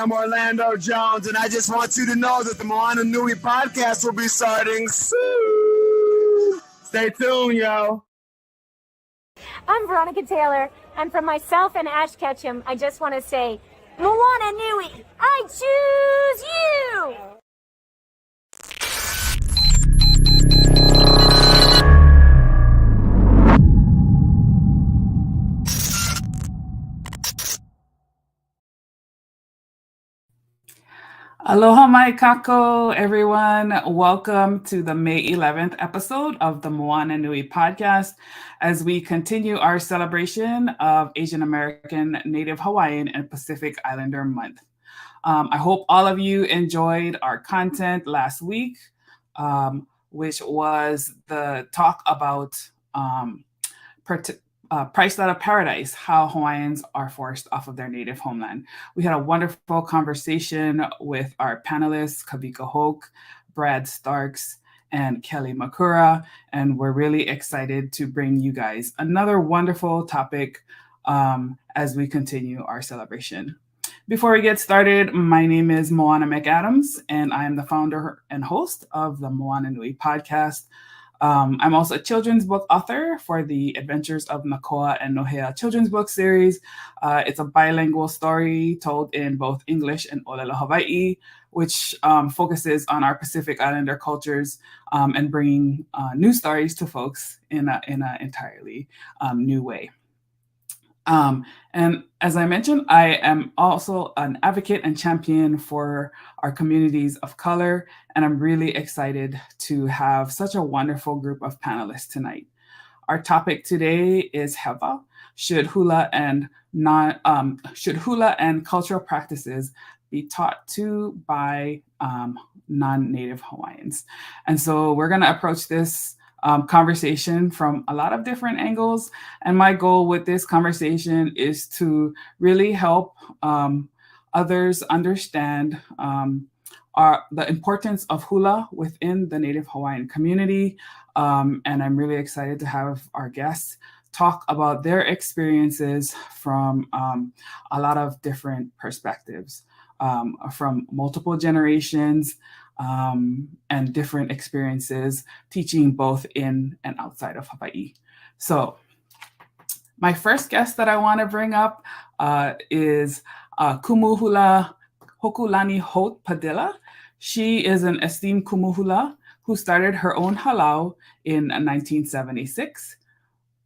am Orlando Jones, and I just want you to know that the Moana Nui Podcast will be starting soon. Stay tuned, yo. I'm Veronica Taylor, and from myself and Ash Ketchum, I just want to say, Moana Nui, I choose you! Aloha mai kako, everyone. Welcome to the May 11th episode of the Moana Nui Podcast as we continue our celebration of Asian American, Native Hawaiian, and Pacific Islander Month. I hope all of you enjoyed our content last week, which was the talk about priced out of paradise, how Hawaiians are forced off of their native homeland. We had a wonderful conversation with our panelists, Kavika Hoke, Brad Starks, and Kelly Makura, and we're really excited to bring you guys another wonderful topic as we continue our celebration. Before we get started, my name is Moana McAdams, and I am the founder and host of the Moana Nui Podcast. I'm also a children's book author for the Adventures of Nakoa and Nohea children's book series. It's a bilingual story told in both English and Olelo Hawaiʻi, which focuses on our Pacific Islander cultures and bringing new stories to folks in an entirely new way. And as I mentioned, I am also an advocate and champion for our communities of color, and I'm really excited to have such a wonderful group of panelists tonight. Our topic today is Hewa, should hula and cultural practices be taught to by non-Native Hawaiians? And so we're going to approach this conversation from a lot of different angles. And my goal with this conversation is to really help others understand the importance of hula within the Native Hawaiian community. And I'm really excited to have our guests talk about their experiences from a lot of different perspectives, from multiple generations, and different experiences teaching both in and outside of Hawaii. So my first guest that I want to bring up is Kumu Hula Hokulani Holt Padilla. She is an esteemed Kumu Hula who started her own halau in 1976.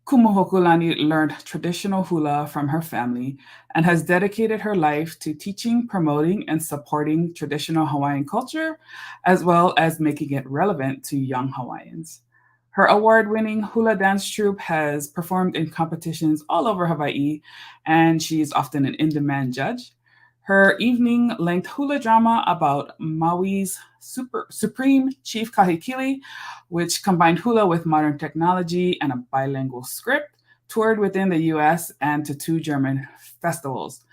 Kumuhoku learned traditional hula from her family and has dedicated her life to teaching, promoting, and supporting traditional Hawaiian culture, as well as making it relevant to young Hawaiians. Her award-winning hula dance troupe has performed in competitions all over Hawaii, and she is often an in-demand judge. Her evening-length hula drama about Maui's Supreme Chief Kahekili, which combined hula with modern technology and a bilingual script, toured within the US and to 2 German festivals.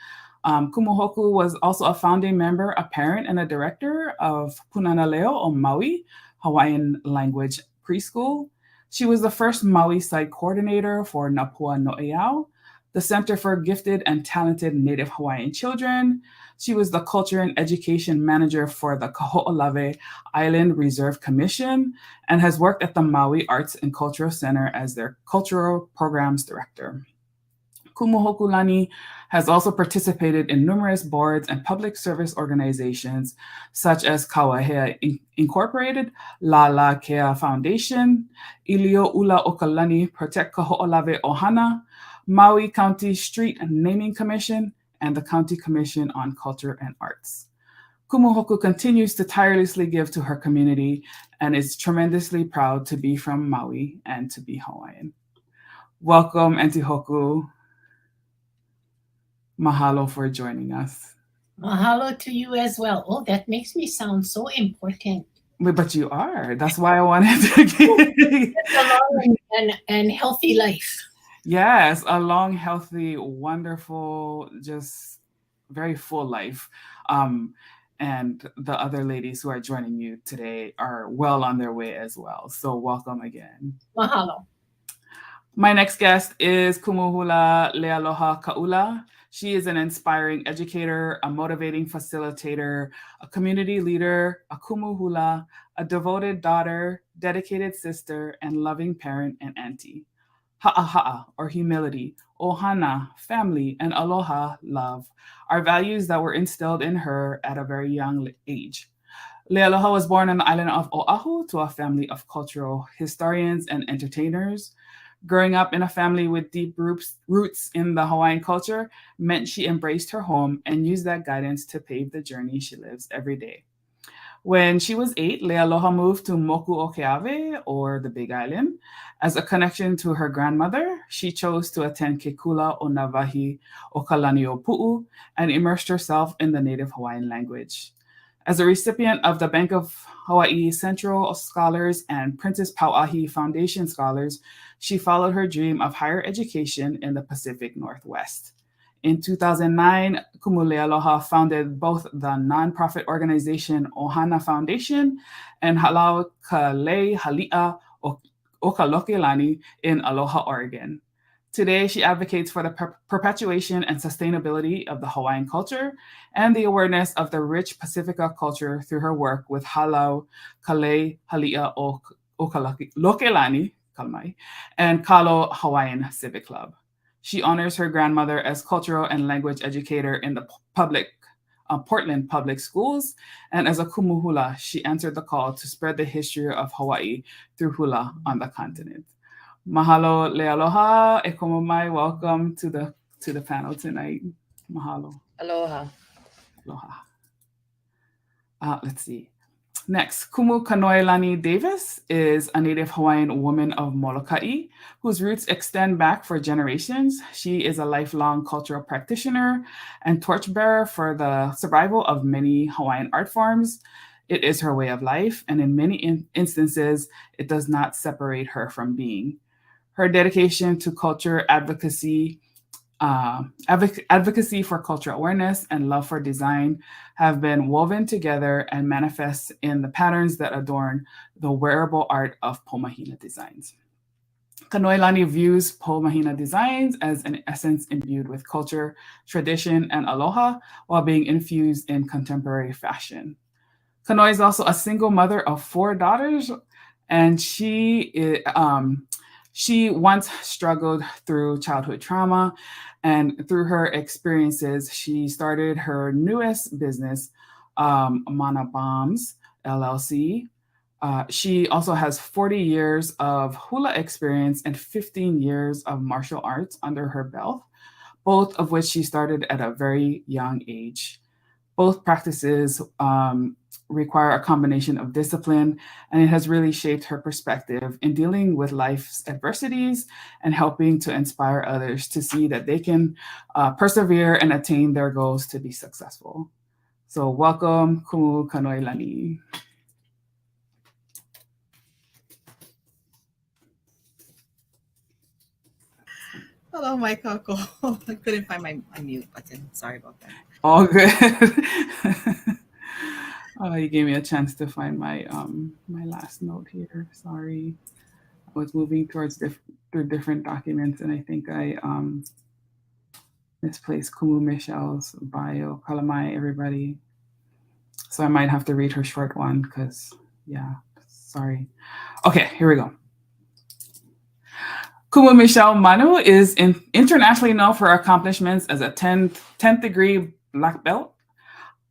Kumuhoku was also a founding member, a parent, and a director of Punana Leo o Maui, Hawaiian language preschool. She was the first Maui site coordinator for Napua No'eau, the Center for Gifted and Talented Native Hawaiian Children. She was the Culture and Education Manager for the Kaho'olawe Island Reserve Commission and has worked at the Maui Arts and Cultural Center as their Cultural Programs Director. Kumuhoku has also participated in numerous boards and public service organizations such as Kawahea Incorporated, Lala Kea Foundation, Ilio Ula Okalani Protect Kaho'olawe Ohana, Maui County Street Naming Commission, and the County Commission on Culture and Arts. Kumuhoku continues to tirelessly give to her community and is tremendously proud to be from Maui and to be Hawaiian. Welcome, Auntie Hoku. Mahalo for joining us. Mahalo to you as well. Oh, that makes me sound so important. But you are. That's why I wanted to get a long and healthy life. Yes, a long, healthy, wonderful, just very full life. And the other ladies who are joining you today are well on their way as well. So welcome again. Mahalo. My next guest is Kumu Hula Lealoha Kaula. She is an inspiring educator, a motivating facilitator, a community leader, a Kumu Hula, a devoted daughter, dedicated sister, and loving parent and auntie. Ha'aha'a, or humility, ohana, family, and aloha, love, are values that were instilled in her at a very young age. Lealoha was born on the island of Oahu to a family of cultural historians and entertainers. Growing up in a family with deep roots in the Hawaiian culture meant she embraced her home and used that guidance to pave the journey she lives every day. When she was 8, Lealoha moved to Moku o Keawe, or the Big Island. As a connection to her grandmother, she chose to attend Ke Kula o Navahi o Kalani o Pu'u and immersed herself in the native Hawaiian language. As a recipient of the Bank of Hawaii Central Scholars and Princess Pauahi Foundation Scholars, she followed her dream of higher education in the Pacific Northwest. In 2009, Kumu Lealoha founded both the nonprofit organization Ohana Foundation and Halau Kalei Hali'a Okalokelani in Aloha, Oregon. Today, she advocates for the perpetuation and sustainability of the Hawaiian culture and the awareness of the rich Pacifica culture through her work with Halau Kalei Hali'a Okalokelani and Kalo Hawaiian Civic Club. She honors her grandmother as cultural and language educator in the Portland Public Schools, and as a Kumu Hula, she answered the call to spread the history of Hawaii through hula on the continent. Mahalo lealoha, e komo mai. Welcome to the panel tonight. Mahalo. Aloha. Aloha. Let's see. Next, Kumu Kanoi Lani Davis is a native Hawaiian woman of Molokai whose roots extend back for generations. She is a lifelong cultural practitioner and torchbearer for the survival of many Hawaiian art forms. It is her way of life, and in many instances, it does not separate her from being. Her dedication to culture advocacy for cultural awareness and love for design have been woven together and manifest in the patterns that adorn the wearable art of Pomahina designs. Kanoilani views Pomahina designs as an essence imbued with culture, tradition, and aloha while being infused in contemporary fashion. Kanoi is also a single mother of 4 daughters, and she once struggled through childhood trauma, and through her experiences, she started her newest business, Mana Bombs LLC. She also has 40 years of hula experience and 15 years of martial arts under her belt, both of which she started at a very young age. Both practices require a combination of discipline, and it has really shaped her perspective in dealing with life's adversities and helping to inspire others to see that they can persevere and attain their goals to be successful. So welcome, Kumu Kanoi Lani. Hello, my kako. I couldn't find my mute button. Sorry about that. All good. You gave me a chance to find my my last note here. Sorry, I was moving towards through different documents, and I think I misplaced Kumu Michelle's bio. Kalamai, everybody. So I might have to read her short one because, yeah, sorry. Okay, here we go. Kumu Michelle Manu is internationally known for her accomplishments as a 10th degree black belt,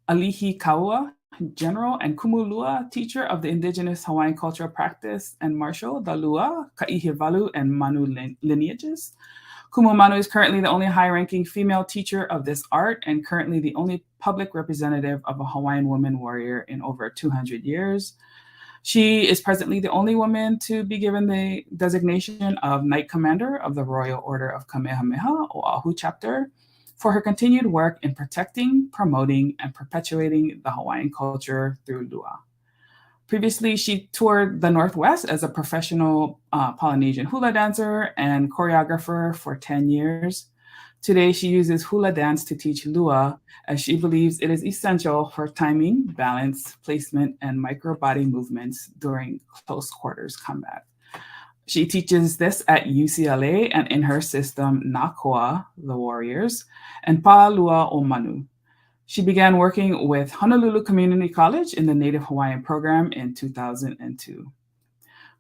Alihi Kaua general, and Kumu Lua teacher of the indigenous Hawaiian cultural practice and martial, the Lua, Ka'ihivalu, and Manu lineages. Kumu Manu is currently the only high-ranking female teacher of this art and currently the only public representative of a Hawaiian woman warrior in over 200 years. She is presently the only woman to be given the designation of Knight Commander of the Royal Order of Kamehameha, Oahu chapter, for her continued work in protecting, promoting, and perpetuating the Hawaiian culture through Lua. Previously, she toured the Northwest as a professional Polynesian hula dancer and choreographer for 10 years. Today, she uses hula dance to teach Lua, as she believes it is essential for timing, balance, placement, and micro body movements during close quarters combat. She teaches this at UCLA and in her system, Nakua, the Warriors, and Pa'alua o Manu. She began working with Honolulu Community College in the Native Hawaiian program in 2002.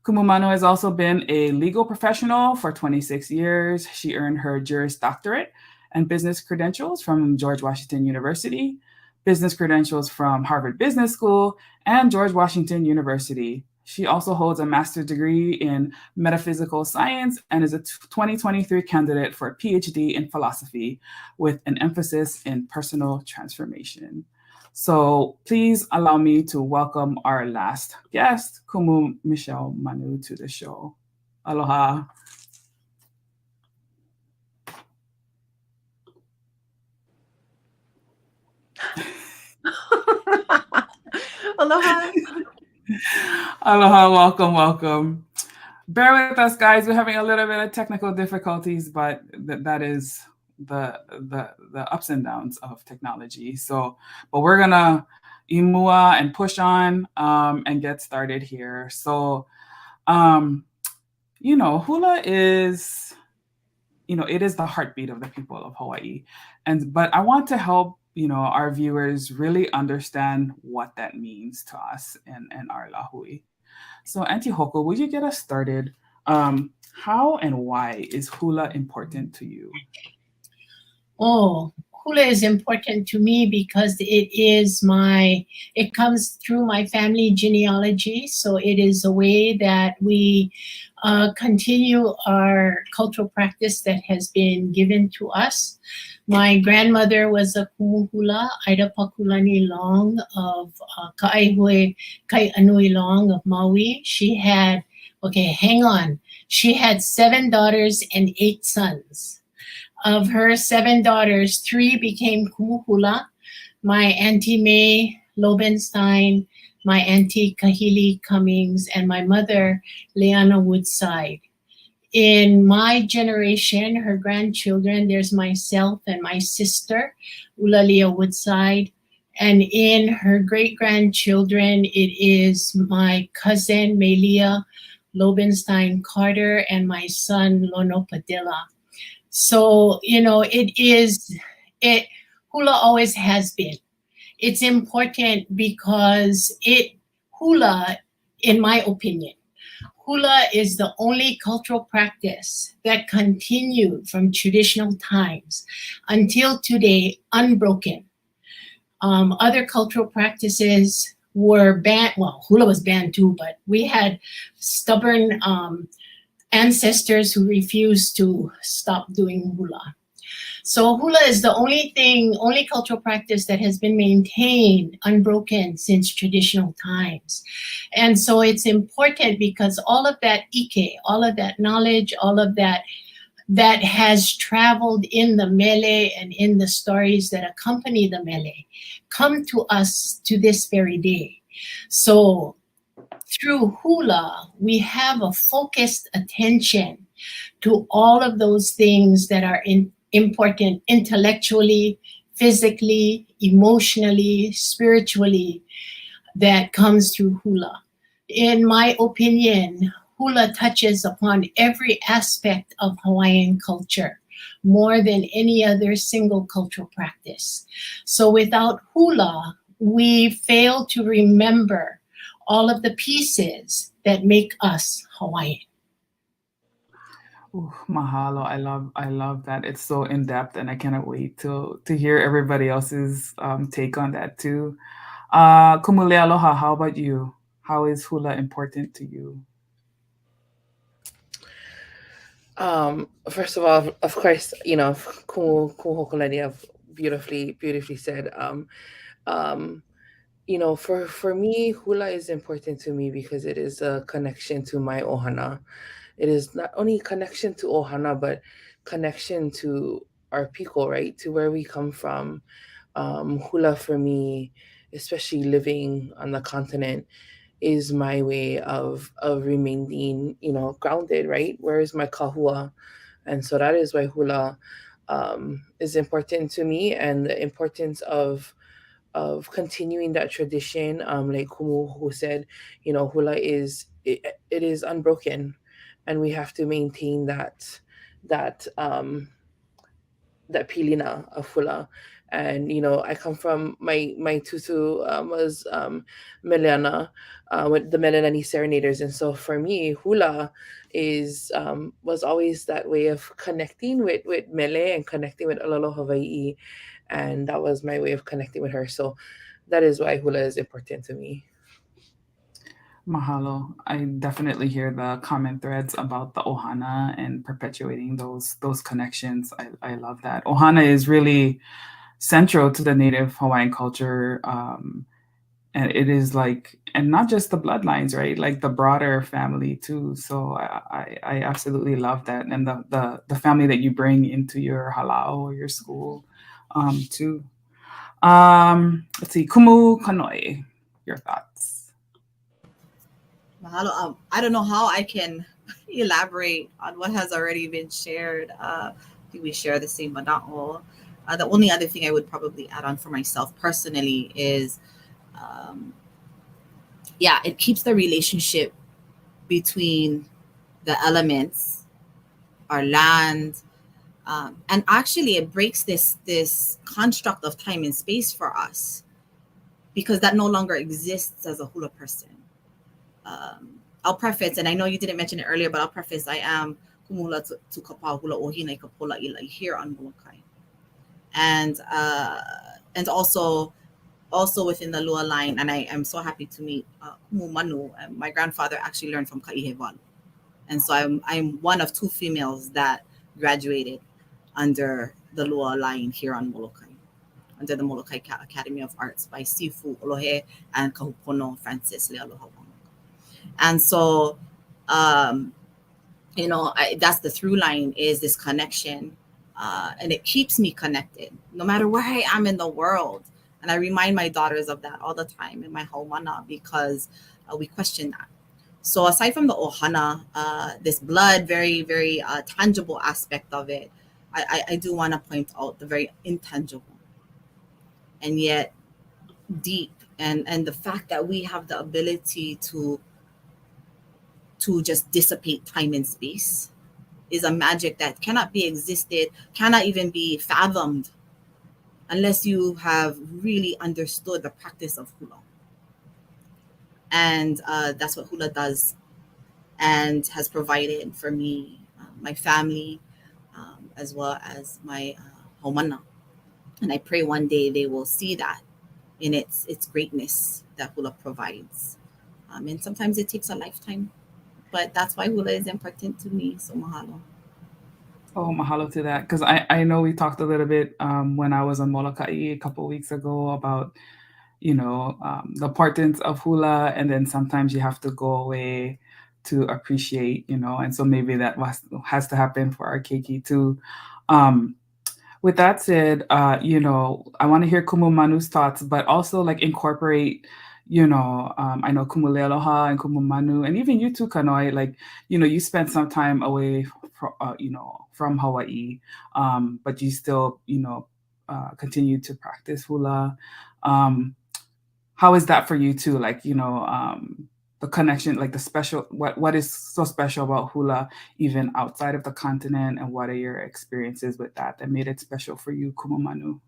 Kumu Manu has also been a legal professional for 26 years. She earned her Juris Doctorate and business credentials from George Washington University, business credentials from Harvard Business School, and George Washington University. She also holds a master's degree in metaphysical science and is a 2023 candidate for a PhD in philosophy with an emphasis in personal transformation. So please allow me to welcome our last guest, Kumu Michelle Manu, to the show. Aloha. Aloha. Aloha, welcome. Bear with us, guys. We're having a little bit of technical difficulties, but that is the ups and downs of technology. So, but we're gonna imua and push on and get started here. So, hula is, it is the heartbeat of the people of Hawaii, but I want to help our viewers really understand what that means to us and our lahui. So, Auntie Hoko, would you get us started? How and why is hula important to you? Oh, hula is important to me because it comes through my family genealogy. So it is a way that we continue our cultural practice that has been given to us. My grandmother was a Kumu Hula, Aida Pakulani Long of Ka'aihui Kai'anui Long of Maui. She had 7 daughters and 8 sons. Of her 7 daughters, 3 became Kumu Hula. My Auntie May Lobenstein, my Auntie Kahili Cummings, and my mother, Leanna Woodside. In my generation, her grandchildren, there's myself and my sister, Ulalia Woodside. And in her great-grandchildren, it is my cousin, Melia Lobenstein Carter, and my son, Lono Padilla. So, hula always has been. It's important because hula, in my opinion, hula is the only cultural practice that continued from traditional times until today, unbroken. Other cultural practices were banned. Well, hula was banned too, but we had stubborn ancestors who refused to stop doing hula. So hula is the only cultural practice that has been maintained unbroken since traditional times. And so it's important because all of that ike, all of that knowledge, all of that has traveled in the mele and in the stories that accompany the mele come to us to this very day. So through hula, we have a focused attention to all of those things that are important intellectually, physically, emotionally, spiritually, that comes through hula. In my opinion, hula touches upon every aspect of Hawaiian culture more than any other single cultural practice. So without hula, we fail to remember all of the pieces that make us Hawaiian. Ooh, mahalo. I love that. It's so in depth, and I cannot wait to hear everybody else's take on that too. Kumule aloha, how about you? How is hula important to you? First of all, of course, Kumuhoku have beautifully said. For me, hula is important to me because it is a connection to my ohana. It is not only connection to ohana, but connection to our people, right? To where we come from. Hula for me, especially living on the continent, is my way of remaining, grounded, right? Where is my kahua? And so that is why hula is important to me, and the importance of continuing that tradition. Like Kumu who said, hula it is unbroken. and we have to maintain that pilina of hula. And I come from my tutu was Meleana, with the Melanani Serenaders, and so for me, hula was always that way of connecting with Mele and connecting with Alolo Hawaii, and that was my way of connecting with her. So that is why hula is important to me. Mahalo. I definitely hear the comment threads about the ohana and perpetuating those connections. I love that. Ohana is really central to the Native Hawaiian culture. And it is and not just the bloodlines, right? Like the broader family too. So I absolutely love that. And the family that you bring into your halau or your school too. Let's see, Kumu Kanoi, your thoughts. Mahalo. I don't know how I can elaborate on what has already been shared. I think we share the same, but not all. The only other thing I would probably add on for myself personally is, it keeps the relationship between the elements, our land, and actually it breaks this construct of time and space for us, because that no longer exists as a hula person. I'll preface, and I know you didn't mention it earlier, but I'll preface, I am Kumu Hula to Kapau Hula Ohina Kapola Ila here on Molokai. And also within the Lua line, and I am so happy to meet Kumu Manu. My grandfather actually learned from Hewa, and so I'm one of two females that graduated under the Lua line here on Molokai, under the Molokai Academy of Arts by Sifu Olohe and Kahupono Francis Lealoha. And so, that's the through line, is this connection. And it keeps me connected no matter where I am in the world. And I remind my daughters of that all the time in my haumana, because we question that. So aside from the ohana, this blood, very, very tangible aspect of it, I do want to point out the very intangible and yet deep. And the fact that we have the ability to just dissipate time and space is a magic that cannot be existed, cannot even be fathomed unless you have really understood the practice of hula. And that's what hula does and has provided for me, my family, as well as my haumana. And I pray one day they will see that in its greatness that hula provides. And sometimes it takes a lifetime, but that's why hula is important to me. So mahalo. Oh, mahalo to that. Because I know we talked a little bit when I was on Molokai a couple of weeks ago about, the importance of hula. And then sometimes you have to go away to appreciate, and so maybe that has to happen for our keiki too. With that said, I want to hear Kumu Manu's thoughts, but also incorporate, I know Kumu Lealoha and Kumu Manu, and even you too, Kanoi, you spent some time away from Hawaii, but you still, continue to practice hula. How is that for you too? The connection, the special, what is so special about hula, even outside of the continent, and what are your experiences with that made it special for you, Kumu Manu?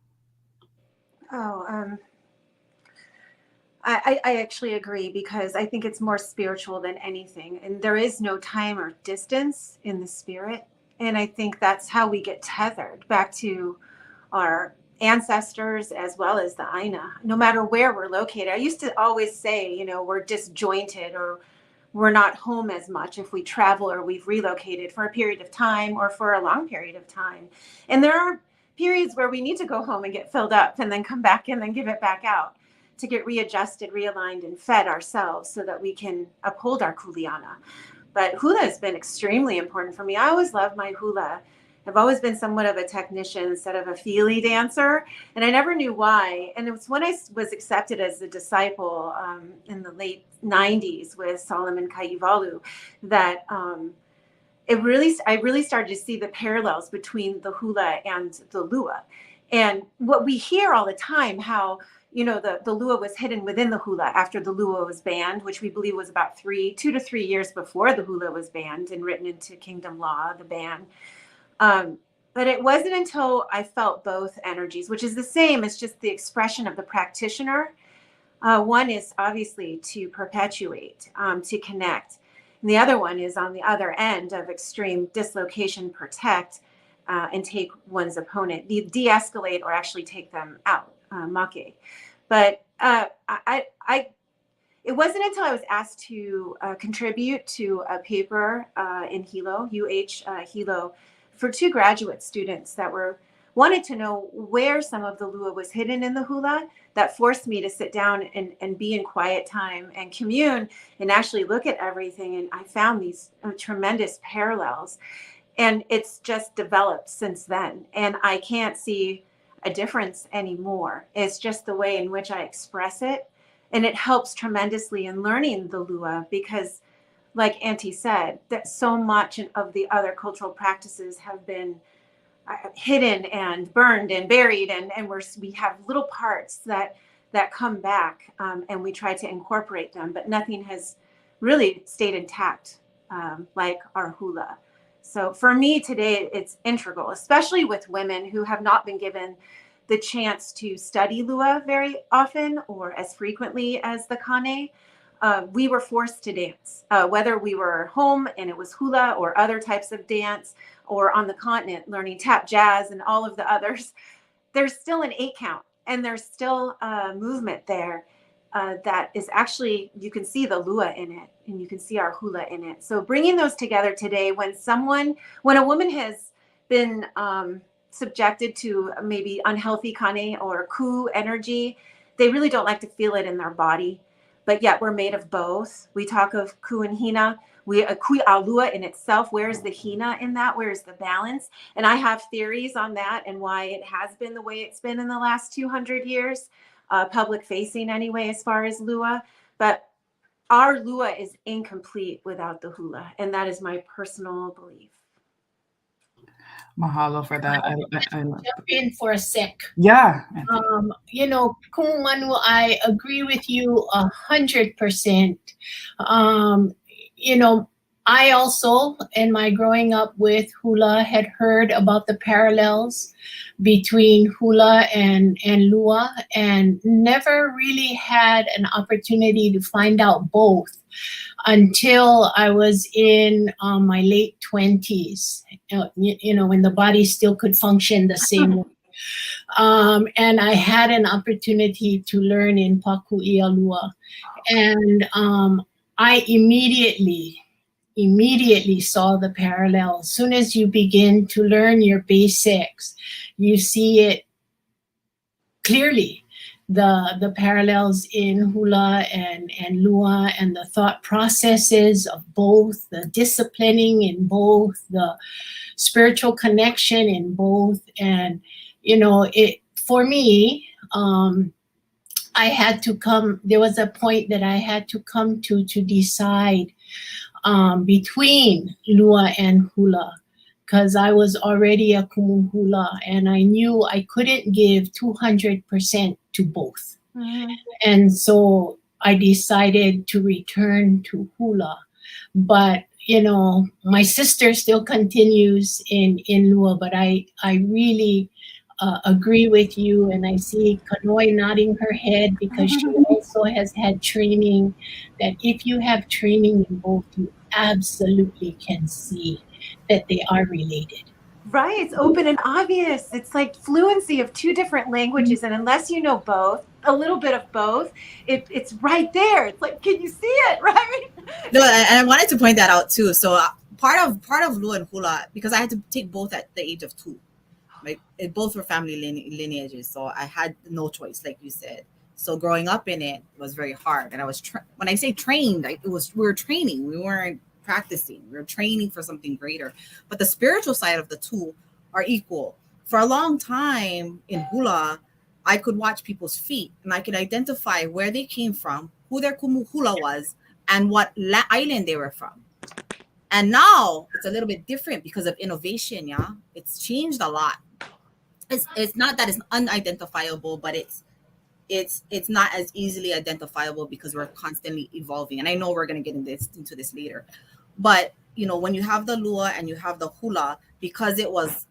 I actually agree, because I think it's more spiritual than anything. And there is no time or distance in the spirit. And I think that's how we get tethered back to our ancestors as well as the Aina, no matter where we're located. I used to always say, we're disjointed, or we're not home as much if we travel or we've relocated for a period of time or for a long period of time. And there are periods where we need to go home and get filled up and then come back and then give it back out to get readjusted, realigned, and fed ourselves so that we can uphold our kuleana. But hula has been extremely important for me. I always loved my hula. I've always been somewhat of a technician instead of a feely dancer, and I never knew why. And it was when I was accepted as a disciple in the late 90s with Solomon Kaivalu that I really started to see the parallels between the hula and the lua. And what we hear all the time, how the Lua was hidden within the hula after the Lua was banned, which we believe was about 2 to 3 years before the hula was banned and written into kingdom law, the ban. But it wasn't until I felt both energies, which is the same as just the expression of the practitioner. One is obviously to perpetuate, to connect. And the other one is on the other end of extreme dislocation, protect, and take one's opponent, de-escalate, or actually take them out, make. But it wasn't until I was asked to contribute to a paper in Hilo, Hilo, for 2 graduate students that wanted to know where some of the Lua was hidden in the hula, that forced me to sit down and be in quiet time and commune and actually look at everything. And I found these tremendous parallels. And it's just developed since then. And I can't see a difference anymore. It's just the way in which I express it. And it helps tremendously in learning the Lua, because like Auntie said, that so much of the other cultural practices have been hidden and burned and buried, and we have little parts that come back, and we try to incorporate them, but nothing has really stayed intact like our hula. So for me today, it's integral, especially with women who have not been given the chance to study Lua very often or as frequently as the Kane. We were forced to dance, whether we were home and it was hula or other types of dance, or on the continent learning tap jazz and all of the others. There's still an 8 count, and there's still a movement there that is actually, you can see the Lua in it, and you can see our hula in it. So bringing those together today, when a woman has been subjected to maybe unhealthy kane or ku energy, they really don't like to feel it in their body. But yet we're made of both. We talk of ku and hina. Kui Lua in itself, where's the hina in that? Where's the balance? And I have theories on that and why it has been the way it's been in the last 200 years, public facing anyway, as far as Lua. But our Lua is incomplete without the hula. And that is my personal belief. Mahalo for that. I Jump in for a sec. Yeah. Kumu Manu, I agree with you 100%. I also, in my growing up with hula, had heard about the parallels between hula and Lua, and never really had an opportunity to find out both until I was in my late 20s, when the body still could function the same way. And I had an opportunity to learn in Paku'ia Lua. And I immediately saw the parallel. As soon as you begin to learn your basics, you see it clearly. The parallels in hula and Lua, and the thought processes of both, the disciplining in both, the spiritual connection in both. And for me, there was a point that I had to come to decide between Lua and hula, because I was already a Kumu Hula, and I knew I couldn't give 200% to both. Mm-hmm. And so I decided to return to hula. But my sister still continues in Lua, but I really agree with you, and I see Kanoi nodding her head, because she also has had training, that if you have training in both, you absolutely can see that they are related. Right, it's open and obvious. It's like fluency of 2 different languages, and unless you know both, a little bit of both, it's right there. It's like, can you see it, right? No, and I wanted to point that out too. So part of Lua and hula, because I had to take both at the age of 2. Like, both were family lineages, so I had no choice, like you said. So growing up in it was very hard, and I was when I say trained, we were training. We weren't practicing. We were training for something greater. But the spiritual side of the 2 are equal. For a long time in hula, I could watch people's feet, and I could identify where they came from, who their Kumu Hula was, and what island they were from. And now it's a little bit different because of innovation. Yeah, it's changed a lot. It's not that it's unidentifiable, but it's not as easily identifiable because we're constantly evolving. And I know we're going to get into this later, but you know, when you have the Lua and you have the Hula, because it was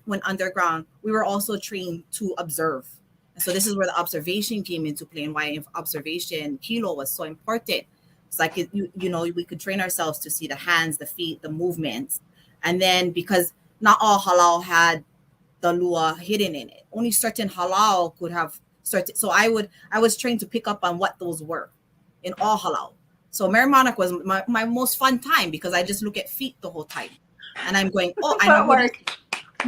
when underground, we were also trained to observe. And so this is where the observation came into play, and why observation kilo was so important. It's like you know, we could train ourselves to see the hands, the feet, the movements, and then because not all halal had the Lua hidden in it, only certain halal could have certain. So I was trained to pick up on what those were in all halal. So Merrimack was my most fun time because I just look at feet the whole time. And I'm going, oh, I know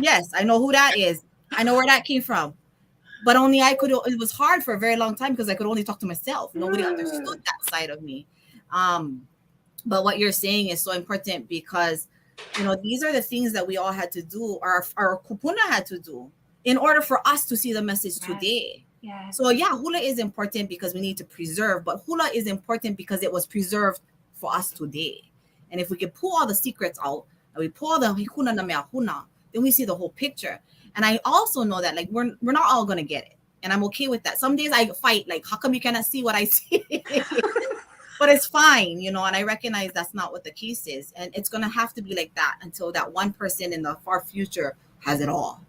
yes, I know who that is. I know where that came from. But only I could, it was hard for a very long time because I could only talk to myself. Nobody understood that side of me. But what you're saying is so important because, you know, these are the things that we all had to do, our kupuna had to do in order for us to see the message today. Yes. So yeah, hula is important because we need to preserve, but hula is important because it was preserved for us today. And if we can pull all the secrets out, and we pull the hikuna na mea huna, then we see the whole picture. And I also know that like we're not all gonna get it, and I'm okay with that. Some days I fight like, how come you cannot see what I see? But it's fine, you know. And I recognize that's not what the case is, and it's gonna have to be like that until that one person in the far future has it all.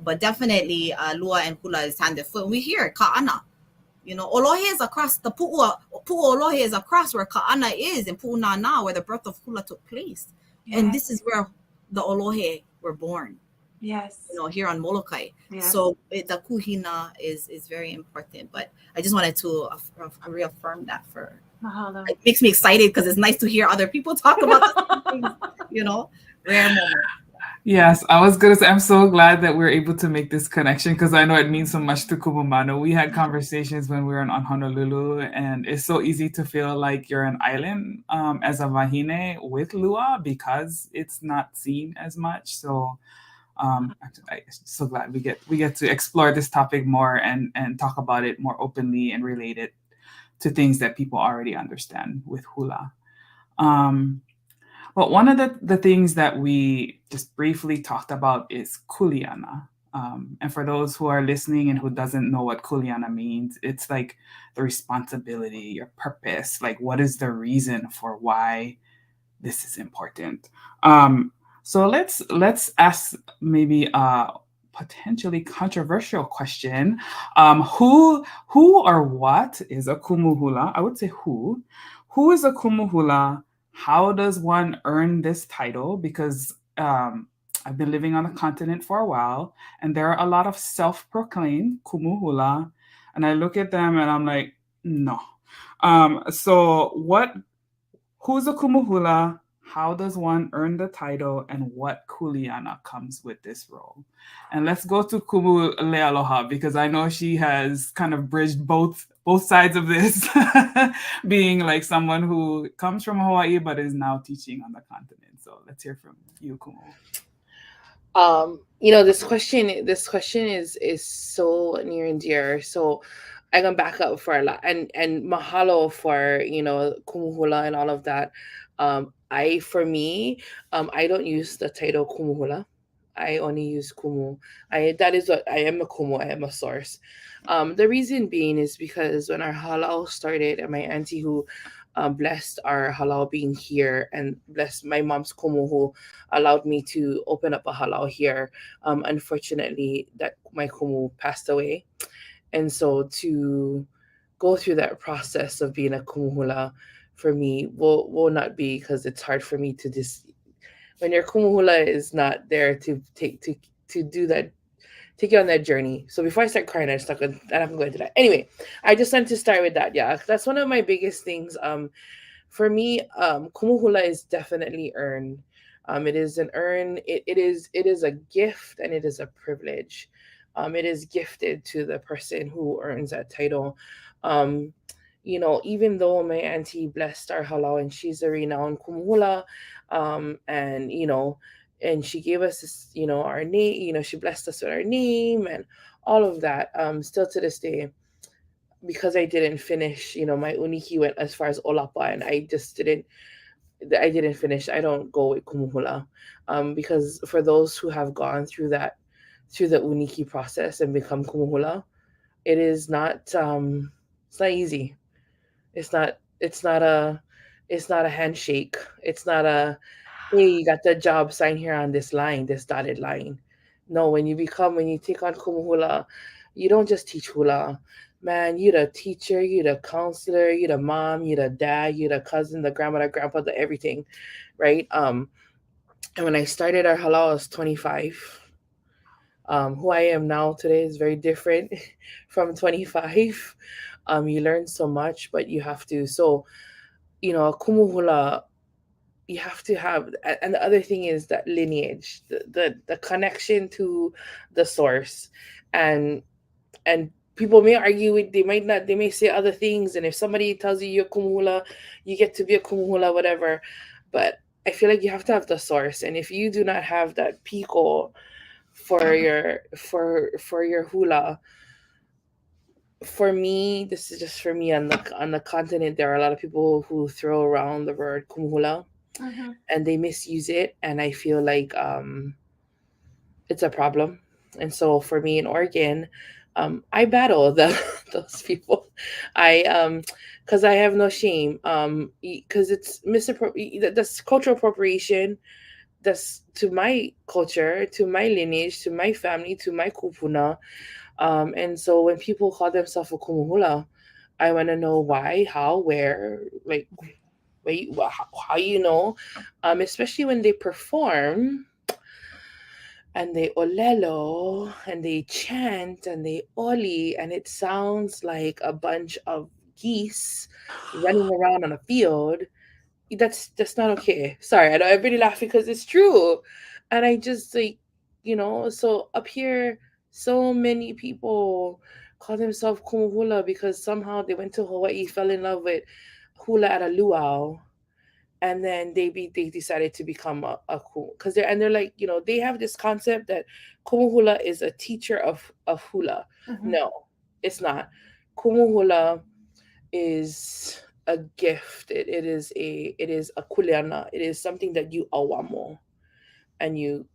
But definitely, Lua and Hula is hand in foot. We hear Ka'ana. You know, Olohe is across the Pu'u Olohe is across where Ka'ana is in Pu'unana, where the birth of Hula took place. Yes. And this is where the Olohe were born. Yes. You know, here on Molokai. Yes. So the kuhina is very important. But I just wanted to reaffirm that for Mahalo. It makes me excited because it's nice to hear other people talk about things, you know, rare moment. Yes, I was going to say, I'm so glad that we're able to make this connection because I know it means so much to Kumumano. We had conversations when we were on Honolulu, and it's so easy to feel like you're an island as a wahine with Lua because it's not seen as much. So I'm so glad we get to explore this topic more and talk about it more openly and relate it to things that people already understand with hula. But one of the things that we just briefly talked about is kuleana. And for those who are listening and who doesn't know what kuleana means, it's like the responsibility, your purpose, like what is the reason for why this is important. So let's ask maybe a potentially controversial question. Who or what is a Kumu Hula? I would say who. Who is a Kumu Hula? How does one earn this title? Because I've been living on the continent for a while, and there are a lot of self-proclaimed Kumu Hula, and I look at them and I'm like, no. So who's a Kumu Hula? How does one earn the title, and what kuleana comes with this role? And let's go to Kumu Lealoha because I know she has kind of bridged both sides of this, being like someone who comes from Hawaii but is now teaching on the continent. So let's hear from you, Kumu. You know, this question is so near and dear. So I'm gonna back up for a lot and mahalo for, you know, Kumu Hula and all of that. I don't use the title Kumu Hula. I only use Kumu. That is what I am, a Kumu. I am a source. The reason being is because when our halal started, and my auntie who blessed our halal being here and blessed my mom's Kumu who allowed me to open up a halal here. Unfortunately, that my Kumu passed away. And so to go through that process of being a Kumu Hula for me will not be, because it's hard for me to just, when your Kumu Hula is not there to do that, take you on that journey. So before I start crying, I'm not going to go into that. Anyway, I just want to start with that. Yeah, that's one of my biggest things. For me, Kumu Hula is definitely earned. It is an earn. It is a gift, and it is a privilege. It is gifted to the person who earns that title. You know, even though my auntie blessed our halal and she's a renowned Kumu Hula, and you know, and she gave us this, you know, our name, you know, she blessed us with our name and all of that. Still to this day, because I didn't finish, you know, my uniki went as far as Olapa, and I didn't finish. I don't go with Kumu Hula, because for those who have gone through the uniki process and become Kumu Hula, It is not it's not easy. It's not a handshake. It's not a, hey, you got the job, sign here on this line, this dotted line. No, when you take on Kumu Hula, you don't just teach hula. Man, you the teacher, you the counselor, you the mom, you the dad, you the cousin, the grandma, the grandpa, the everything, right? And when I started our halal, I was 25. Who I am now today is very different from 25. You learn so much, but you have to. So, Kumu Hula, you have to have, and the other thing is that lineage, the connection to the source, and people may argue with, they might not, they may say other things, and if somebody tells you you're Kumu Hula, you get to be a Kumu Hula, whatever. But I feel like you have to have the source, and if you do not have that piko for your hula, for me, this is just for me, on the continent, there are a lot of people who throw around the word Kumuhula, and they misuse it, and I feel like it's a problem. And so for me in Oregon, I battle those people. Because I have no shame, because it's that's cultural appropriation. That's to my culture, to my lineage, to my family, to my kupuna. And so when people call themselves a Kumuhula, I want to know why, how, where, like, wait, how especially when they perform and they olelo and they chant and they oli, and it sounds like a bunch of geese running around on a field. That's not okay. Sorry, I know everybody laughing because it's true. And I just like, so up here, so many people call themselves Kumu Hula because somehow they went to Hawaii, fell in love with hula at a luau, and then they decided to become a kumu, because they're like, they have this concept that Kumu Hula is a teacher of hula. No, it's not. Kumu Hula is a gift. It is a kuleana. It is something that you awamo, and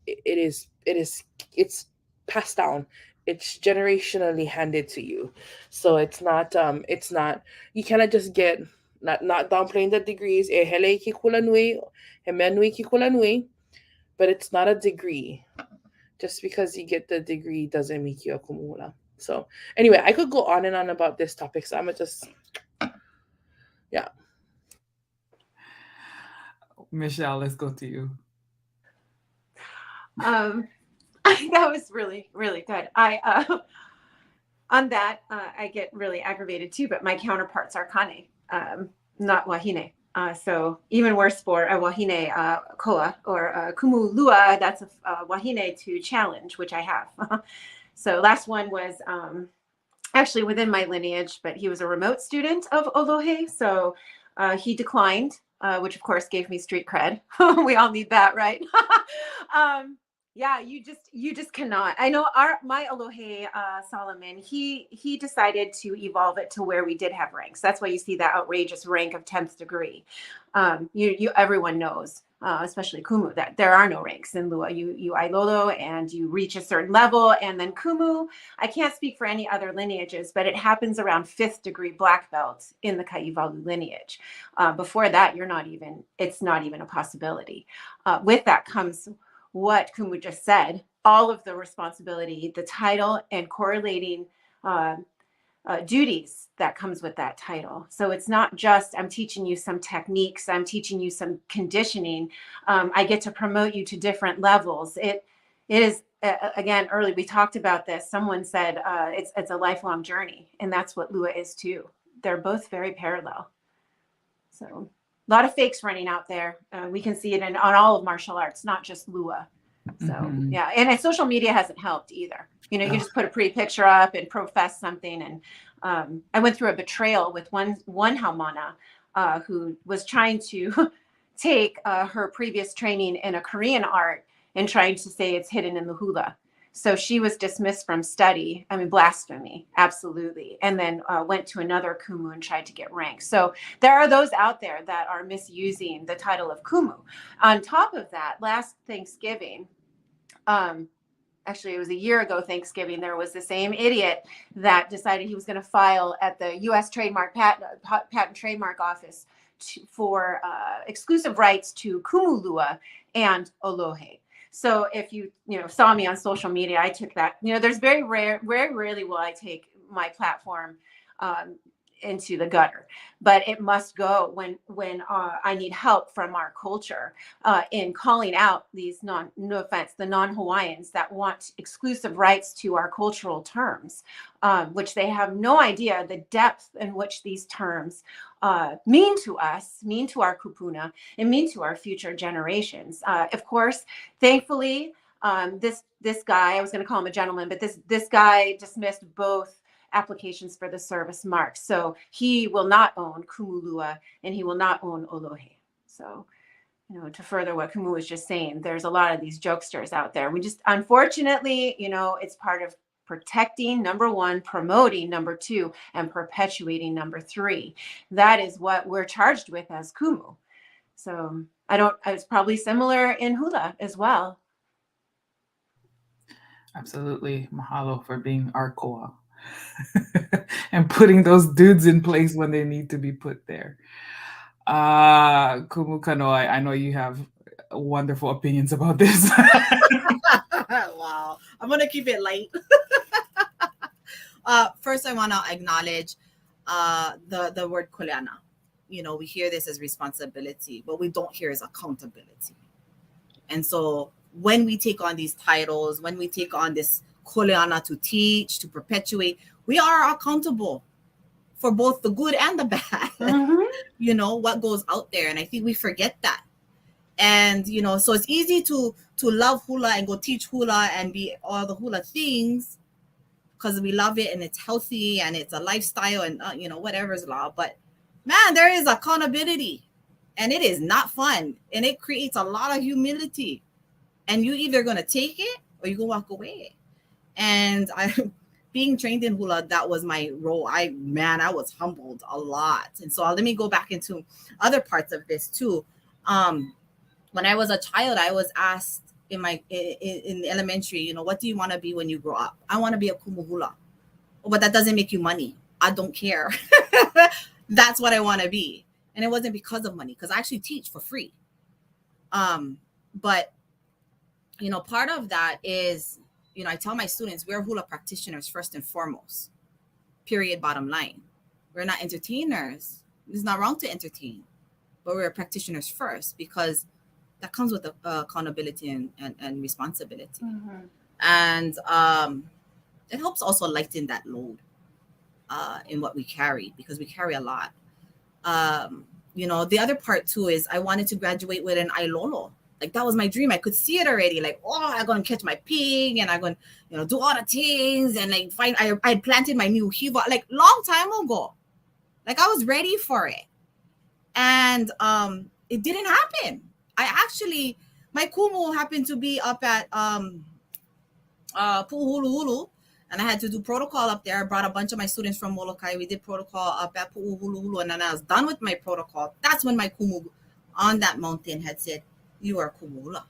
it's passed down. It's generationally handed to you. So it's not you cannot just get, not downplaying the degrees, hele ki kula nui, he nui ki kula nui, but it's not a degree. Just because you get the degree doesn't make you a kumula. So anyway, I could go on and on about this topic, so I'm gonna just, yeah. Michelle, let's go to you. That was really, really good. On that, I get really aggravated too, but my counterparts are kane, not wahine. So even worse for a wahine koa or Kumu Lua, that's a wahine to challenge, which I have. So last one was actually within my lineage, but he was a remote student of Olohe. So he declined, which of course gave me street cred. We all need that, right? Yeah, you just cannot. I know my Olohe Solomon, he decided to evolve it to where we did have ranks. That's why you see that outrageous rank of 10th degree. Everyone knows, especially Kumu, that there are no ranks in Lua. You ailolo and you reach a certain level, and then Kumu, I can't speak for any other lineages, but it happens around 5th degree black belt in the Kaivalu lineage. Before that, it's not even a possibility. With that comes what Kumu just said, all of the responsibility, the title, and correlating duties that comes with that title. So it's not just, I'm teaching you some techniques, I'm teaching you some conditioning. I get to promote you to different levels. It is, again, early, we talked about this. Someone said it's a lifelong journey, and that's what Lua is too. They're both very parallel. So a lot of fakes running out there. We can see it on all of martial arts, not just Lua. So yeah, and social media hasn't helped either. You can just put a pretty picture up and profess something. And I went through a betrayal with one haumana who was trying to take her previous training in a Korean art and trying to say it's hidden in the hula. So she was dismissed from study. I mean, blasphemy, absolutely. And then went to another Kumu and tried to get ranked. So there are those out there that are misusing the title of Kumu. On top of that, last Thanksgiving, actually it was a year ago Thanksgiving, there was the same idiot that decided he was going to file at the U.S. Patent Trademark Office for exclusive rights to Kumu Lua and Olohe. So if you saw me on social media, I took that. There's very rarely will I take my platform into the gutter, but it must go when I need help from our culture in calling out these no offense, the non-Hawaiians that want exclusive rights to our cultural terms, which they have no idea the depth in which these terms mean to us, mean to our kupuna, and mean to our future generations. Of course, thankfully, this guy, I was going to call him a gentleman, but this guy dismissed both applications for the service mark. So he will not own Kumu Lua and he will not own Olohe. So, to further what Kumu was just saying, there's a lot of these jokesters out there. We just, unfortunately, it's part of protecting, number one, promoting, number two, and perpetuating, number three. That is what we're charged with as Kumu. So it's probably similar in Hula as well. Absolutely. Mahalo for being our koa. And putting those dudes in place when they need to be put there. Kumu Kanoi, I know you have wonderful opinions about this. Wow. I'm going to keep it light. First, I want to acknowledge the word kuleana. We hear this as responsibility, but we don't hear as accountability. And so when we take on these titles, when we take on this kuleana to teach, to perpetuate, we are accountable for both the good and the bad. Mm-hmm. What goes out there. And I think we forget that. And, so it's easy to love hula and go teach hula and be all the hula things because we love it and it's healthy and it's a lifestyle and, whatever's law. But man, there is accountability and it is not fun. And it creates a lot of humility. And you either going to take it or you going to walk away. And being trained in hula, that was my role. I was humbled a lot. And so let me go back into other parts of this too. When I was a child, I was asked in elementary, what do you want to be when you grow up? I want to be a Kumu Hula. Oh, but that doesn't make you money. I don't care. That's what I want to be. And it wasn't because of money, because I actually teach for free. But, part of that is, I tell my students, we're hula practitioners first and foremost, period, bottom line. We're not entertainers. It's not wrong to entertain, but we're practitioners first because that comes with accountability and responsibility. Mm-hmm. And it helps also lighten that load in what we carry because we carry a lot. The other part too is I wanted to graduate with an ailolo. Like that was my dream. I could see it already. Like, I'm going to catch my pig and I'm going to, do all the things and like I had planted my new Hewa like long time ago. Like I was ready for it. And it didn't happen. My kumu happened to be up at Pu'uhuluhulu and I had to do protocol up there. I brought a bunch of my students from Molokai. We did protocol up at Pu'uhuluhulu and then I was done with my protocol. That's when my kumu on that mountain had said, "You are Kumu Hula."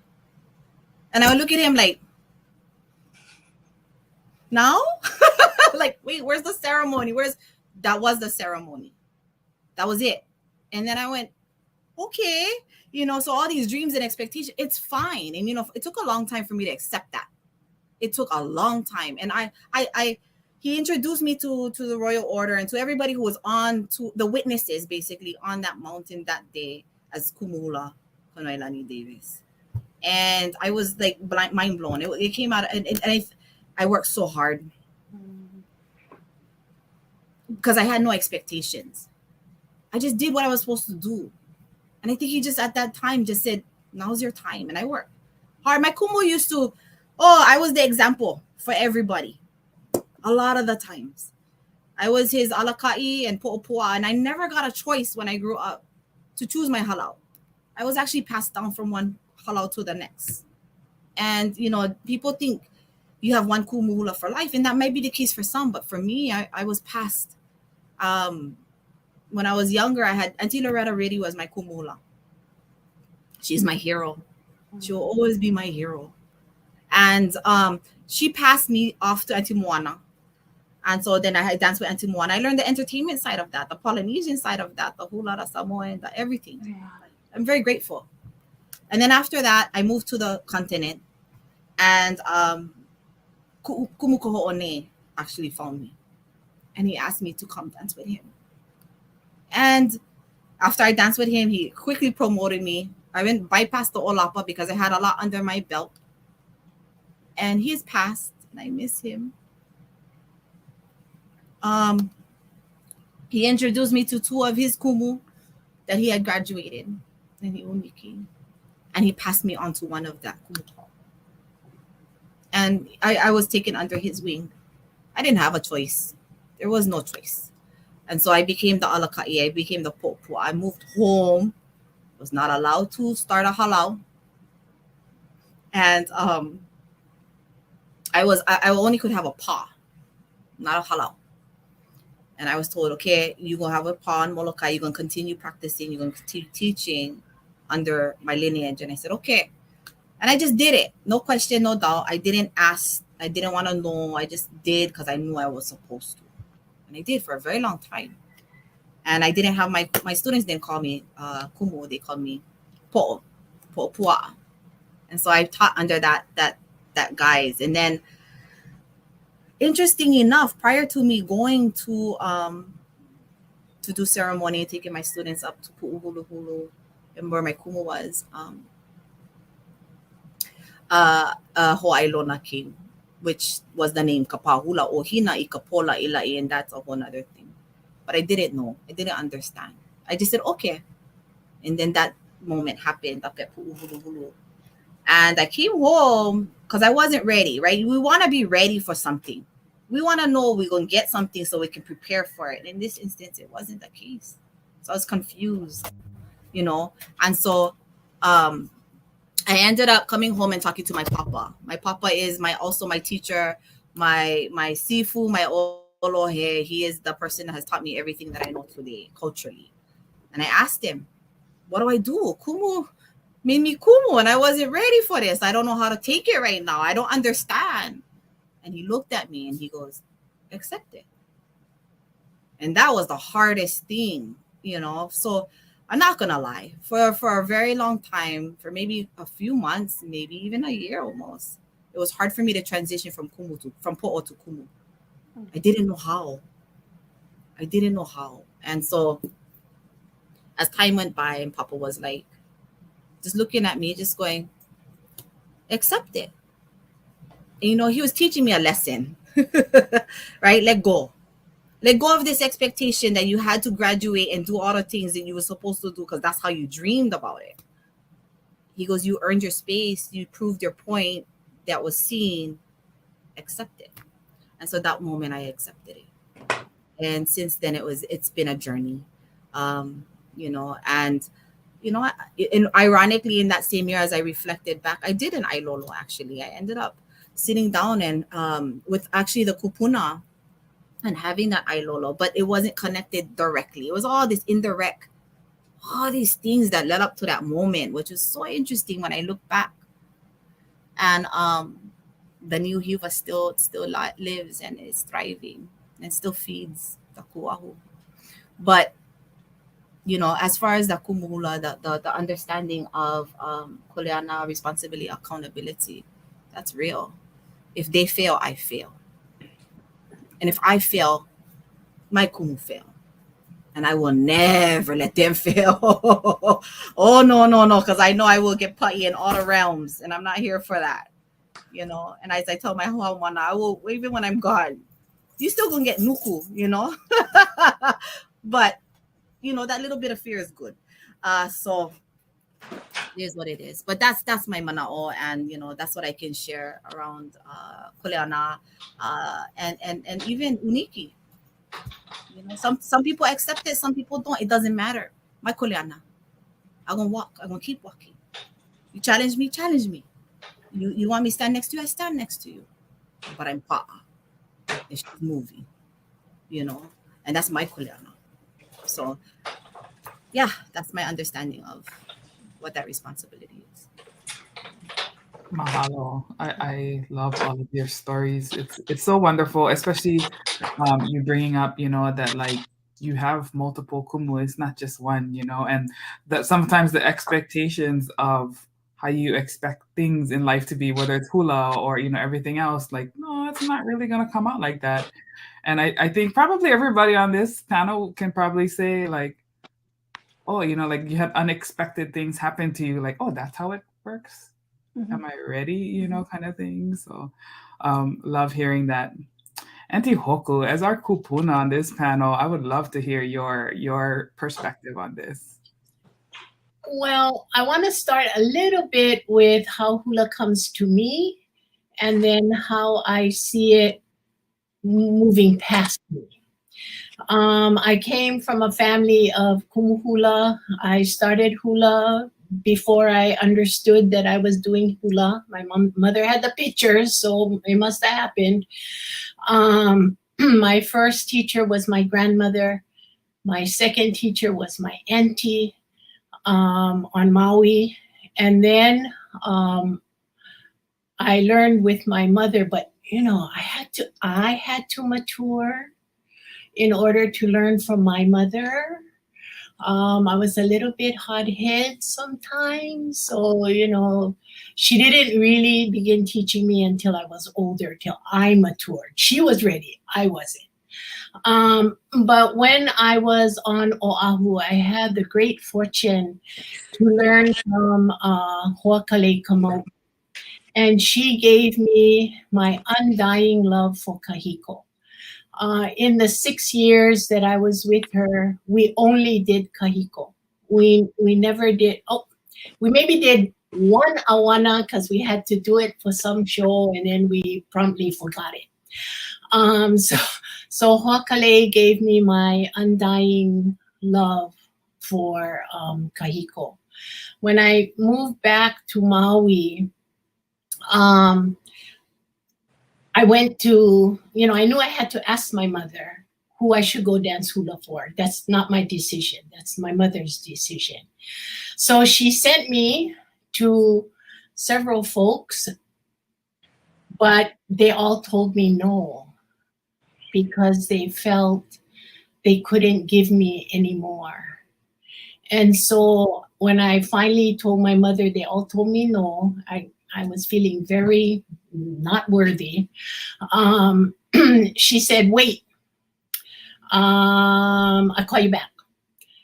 And I would look at him like, now? Like, wait, where's the ceremony? That was the ceremony. That was it. And then I went, okay, so all these dreams and expectations, it's fine. And, it took a long time for me to accept that. It took a long time. And he introduced me to the royal order and to everybody who was on, to the witnesses basically on that mountain that day as Kumu Hula. Davis. And I was like mind blown. It came out and I worked so hard because I had no expectations. I just did what I was supposed to do. And I think he just at that time just said, now's your time. And I worked hard. My kumu used to, I was the example for everybody. A lot of the times. I was his alakai and po'opua. And I never got a choice when I grew up to choose my halau. I was actually passed down from one halau to the next. And, people think you have one Kumu Hula for life. And that might be the case for some. But for me, I was passed. When I was younger, I had Auntie Loretta Reddy was my Kumu Hula. She's my hero. She will always be my hero. And she passed me off to Auntie Moana. And so then I danced with Auntie Moana. I learned the entertainment side of that, the Polynesian side of that, the hula, the Samoan, the everything. Yeah. I'm very grateful. And then after that, I moved to the continent, and Kumu actually found me, and he asked me to come dance with him. And after I danced with him, he quickly promoted me. I went bypassed the Olapa because I had a lot under my belt. And he's passed, and I miss him. He introduced me to 2 of his kumu that he had graduated in the Uniki. And he passed me on to one of that kumu. And I was taken under his wing. I didn't have a choice. There was no choice. And so I became the alaka'i. I became the po'opua. I moved home. Was not allowed to start a halau. And I only could have a pa, not a halau. And I was told, okay, you're going to have a pa and Molokai. You're going to continue practicing. You're going to continue teaching under my lineage. And I said, okay. And I just did it. No question, no doubt. I didn't ask. I didn't want to know. I just did because I knew I was supposed to. And I did for a very long time. And I didn't have my students didn't call me kumu. They called me po'opua. And so I taught under that guise. And then, interesting enough, prior to me going to do ceremony, taking my students up to Pu'uhuluhulu and where my kumu was, Hawaii Lona came, which was the name Kapahula o Hina I Kapola Ilai, and that's a whole other thing. But I didn't know. I didn't understand. I just said, okay. And then that moment happened up at Pu'uhuluhulu. And I came home because I wasn't ready, right? We want to be ready for something. We want to know we're going to get something so we can prepare for it. In this instance, it wasn't the case. So I was confused, you know? And so I ended up coming home and talking to my papa. My papa is also my teacher, my sifu, my olohe. He is the person that has taught me everything that I know today, culturally. And I asked him, what do I do? Kumu made me kumu, and I wasn't ready for this. I don't know how to take it right now. I don't understand. And he looked at me and he goes, accept it. And that was the hardest thing, you know. So I'm not gonna lie, for a very long time, for maybe a few months, maybe even a year almost, it was hard for me to transition from po'o to kumu. I didn't know how. And so as time went by, and Papa was like, just looking at me, just going, accept it. And, you know, he was teaching me a lesson, right? Let go of this expectation that you had to graduate and do all the things that you were supposed to do because that's how you dreamed about it. He goes, you earned your space. You proved your point that was seen. Accept it. And so that moment I accepted it. And since then it's been a journey, you know, and, you know, and ironically in that same year, as I reflected back, I did an ailolo actually. I ended up sitting down and with actually the kupuna and having that ailolo, but it wasn't connected directly. It was all this indirect, all these things that led up to that moment, which was so interesting when I look back. And the new Hewa still lives and is thriving and still feeds the kuahu. But, you know, as far as the Kumuhula, the understanding of kuleana, responsibility, accountability, that's real. If they fail, I fail. And if I fail, my kumu fail. And I will never let them fail. Oh, no, because I know I will get putty in all the realms, and I'm not here for that. You know, and as I tell my Hawana, I will, even when I'm gone, you still gonna get nuku, you know? But, you know, that little bit of fear is good. So here's what it is. But that's my mana'o, and, you know, that's what I can share around kuleana and even uniki. You know, some people accept it, some people don't. It doesn't matter. My kuleana, I'm gonna walk. I'm gonna keep walking. You challenge me. You want me to stand next to you? I stand next to you. But I'm pa'a. And she's moving, you know, and that's my kuleana. So, yeah, that's my understanding of what that responsibility is. Mahalo. I love all of your stories. It's so wonderful, especially you bringing up, that like you have multiple kumu. It's not just one, and that sometimes the expectations of how you expect things in life to be, whether it's hula or everything else, like no, it's not really gonna come out like that. And I think probably everybody on this panel can probably say like, oh, like you have unexpected things happen to you, like, oh, that's how it works. Am I ready? Kind of thing. So love hearing that. Auntie Hoku, as our kupuna on this panel, I would love to hear your perspective on this. Well, I want to start a little bit with how hula comes to me and then how I see it moving past me. I came from a family of Kumu Hula. I started hula before I understood that I was doing hula. My mother had the pictures, so it must have happened. My first teacher was my grandmother. My second teacher was my auntie on Maui. And then I learned with my mother, but I had to mature in order to learn from my mother. I was a little bit hot-headed sometimes. So, she didn't really begin teaching me until I was older, till I matured. She was ready. I wasn't. But when I was on Oahu, I had the great fortune to learn from Hoakale Kamau. And she gave me my undying love for kahiko. In the 6 years that I was with her, we only did kahiko. We never did, we maybe did one awana because we had to do it for some show and then we promptly forgot it. So Hoakale gave me my undying love for kahiko. When I moved back to Maui, I went to, I knew I had to ask my mother who I should go dance hula for. That's not my decision. That's my mother's decision. So she sent me to several folks, but they all told me no because they felt they couldn't give me any more. And so when I finally told my mother, they all told me no, I was feeling very not worthy. She said, wait, I'll call you back.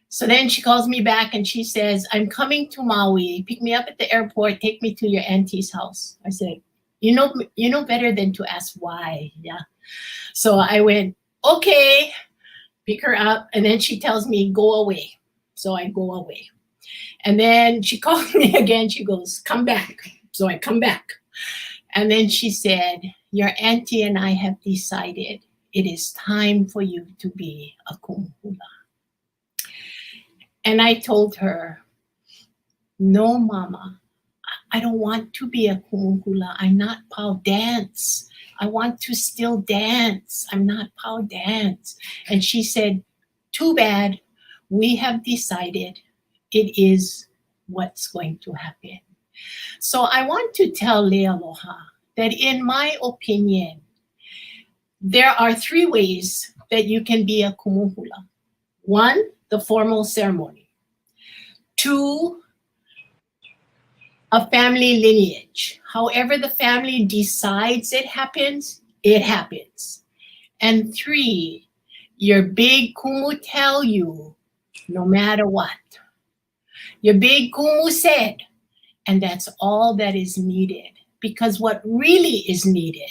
So then she calls me back and she says, I'm coming to Maui, pick me up at the airport, take me to your auntie's house. I said, you know better than to ask why, yeah. So I went, okay, pick her up. And then she tells me, go away. So I go away. And then she called me again. She goes, come back. So I come back. And then she said, your auntie and I have decided it is time for you to be a Kumu Hula. And I told her, no, Mama, I don't want to be a Kumu Hula. I'm not pau dance. I want to still dance. I'm not pau dance. And she said, too bad. We have decided it is what's going to happen. So I want to tell Lealoha that in my opinion, there are 3 ways that you can be a Kumu Hula. 1, the formal ceremony. 2, a family lineage. However the family decides it happens, it happens. And 3, your big Kumu tell you, no matter what. Your big Kumu said, and that's all that is needed. Because what really is needed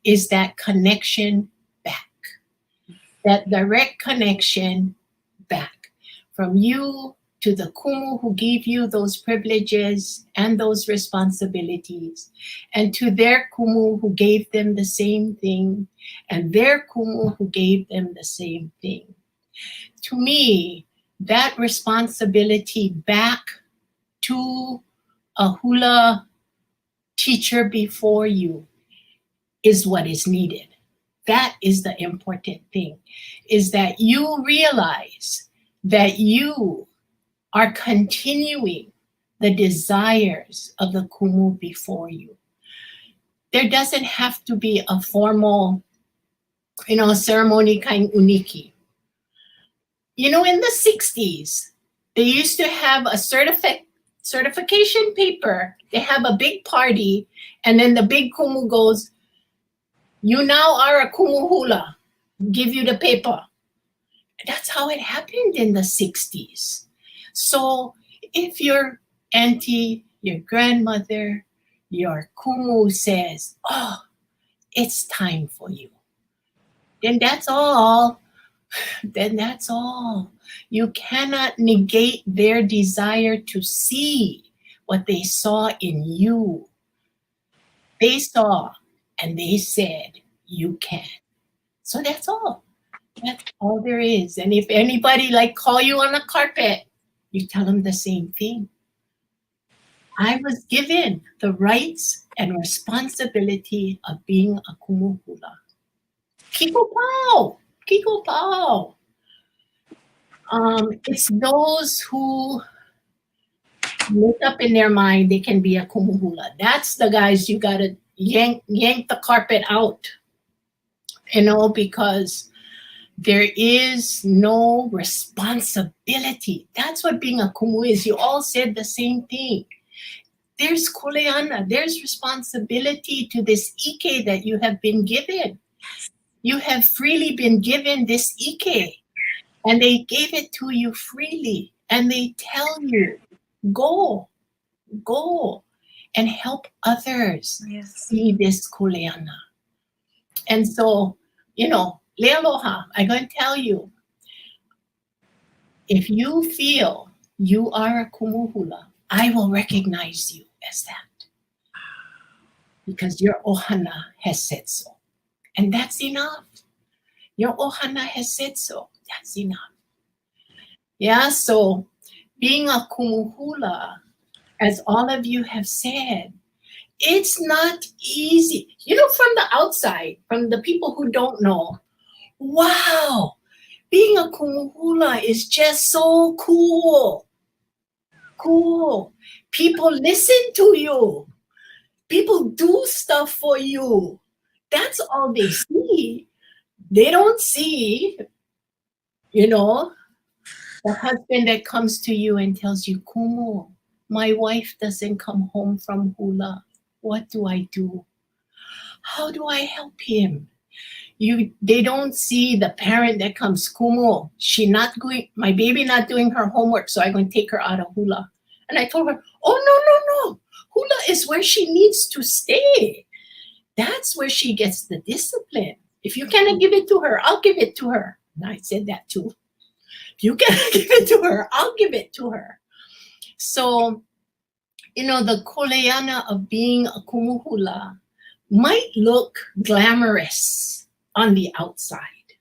is that connection back. That direct connection back. From you to the Kumu who gave you those privileges and those responsibilities. And to their Kumu who gave them the same thing. And their Kumu who gave them the same thing. To me, that responsibility back to a hula teacher before you is what is needed. That is the important thing, is that you realize that you are continuing the desires of the kumu before you. There doesn't have to be a formal, ceremony kind uniki. In the 60s, they used to have a certification paper. They have a big party, and then the big kumu goes, "You now are a Kumu Hula." Give you the paper. That's how it happened in the 60s. So if your auntie, your grandmother, your kumu says, "Oh, it's time for you," then that's all. That's all. You cannot negate their desire to see what they saw in you. They saw and they said, "You can." So that's all. That's all there is. And if anybody call you on a carpet, you tell them the same thing. I was given the rights and responsibility of being a Kumu Hula. Kiko pao. Kiko pao. It's those who make up in their mind they can be a Kumu Hula. That's the guys you gotta yank the carpet out. Because there is no responsibility. That's what being a kumu is. You all said the same thing. There's kuleana. There's responsibility to this ike that you have been given. You have freely been given this ike, and they gave it to you freely. And they tell you, go and help others see this kuleana. And so, lealoha, I'm going to tell you, if you feel you are a Kumu Hula, I will recognize you as that. Because your ohana has said so. And that's enough. Your ohana has said so. That's enough. Yeah, so being a Kumu Hula, as all of you have said, it's not easy. From the outside, from the people who don't know, wow, being a Kumu Hula is just so cool. Cool. People listen to you. People do stuff for you. That's all they see. They don't see, the husband that comes to you and tells you, "Kumu, my wife doesn't come home from hula. What do I do? How do I help him?" They don't see the parent that comes, "Kumu, my baby not doing her homework, so I'm going to take her out of hula." And I told her, "Oh, no. Hula is where she needs to stay. That's where she gets the discipline. If you cannot give it to her, I'll give it to her." And I said that too. If you cannot give it to her, I'll give it to her. So, the kuleana of being a Kumu Hula might look glamorous on the outside.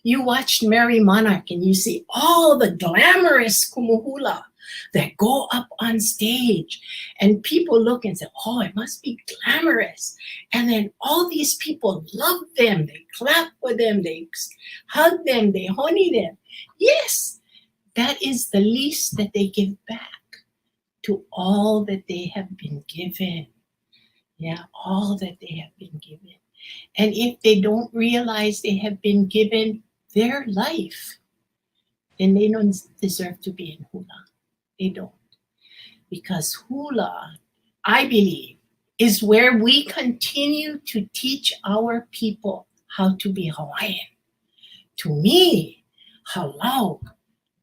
You watched Merry Monarch and you see all the glamorous Kumu Hula that go up on stage, and people look and say, "Oh, it must be glamorous." And then all these people love them. They clap for them. They hug them. They honey them. Yes, that is the least that they give back to all that they have been given. Yeah, all that they have been given. And if they don't realize they have been given their life, then they don't deserve to be in hula. They don't. Because hula, I believe, is where we continue to teach our people how to be Hawaiian. To me, halau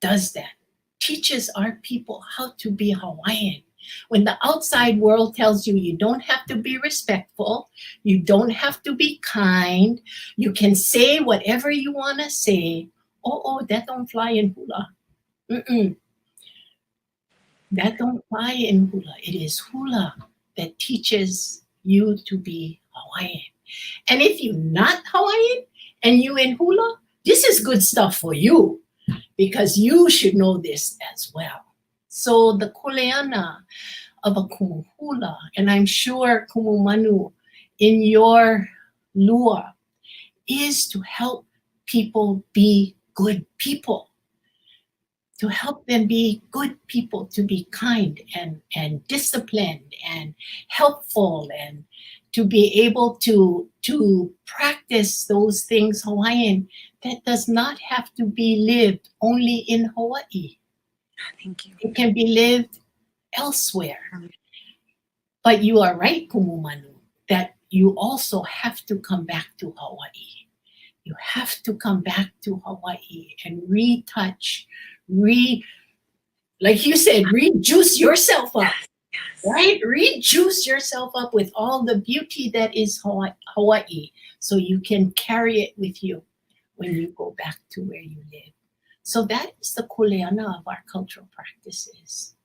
does that. Teaches our people how to be Hawaiian. When the outside world tells you you don't have to be respectful, you don't have to be kind, you can say whatever you want to say, that don't fly in hula. That don't fly in hula. It is hula that teaches you to be Hawaiian. And if you're not Hawaiian and you in hula, this is good stuff for you, because you should know this as well. So the kuleana of a Kumu Hula, and I'm sure Kumu Manu in your lua, is to help people be good people. to help them be good people, to be kind and disciplined and helpful, and to be able to practice those things Hawaiian that does not have to be lived only in Hawaii. Thank you. It can be lived elsewhere. But you are right, Kumu Manu, that you also have to come back to Hawaii. You have to come back to Hawaii and retouch, like you said, rejuice yourself up, right? Rejuice yourself up with all the beauty that is Hawaii, so you can carry it with you when you go back to where you live. So that is the kuleana of our cultural practices.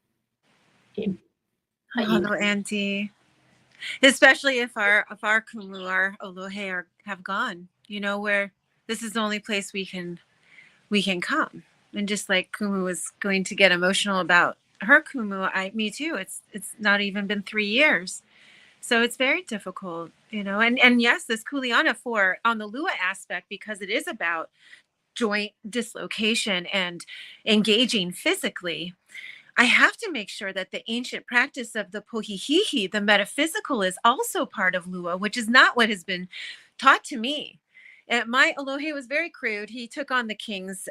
Okay. Hello, Auntie. Especially if our kumu, our olohe have gone, where this is the only place we can come. And just like Kumu was going to get emotional about her kumu, me too. It's not even been 3 years. So it's very difficult, and yes, this kuleana on the Lua aspect, because it is about joint dislocation and engaging physically. I have to make sure that the ancient practice of the pohihihi, the metaphysical, is also part of Lua, which is not what has been taught to me. My Olohe was very crude. He took on the king's,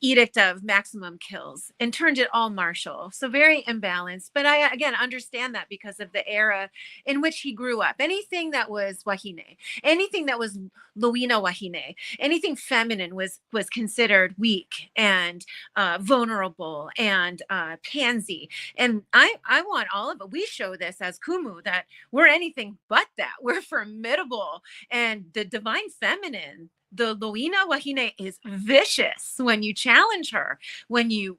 edict of maximum kills and turned it all martial. So very imbalanced. But I, again, understand that because of the era in which he grew up. Anything that was wahine, anything that was Luina wahine, anything feminine was considered weak and vulnerable and pansy. And I want all of it. We show this as Kumu, that we're anything but that. We're formidable. And the divine feminine, the Loina Wahine, is vicious when you challenge her, when you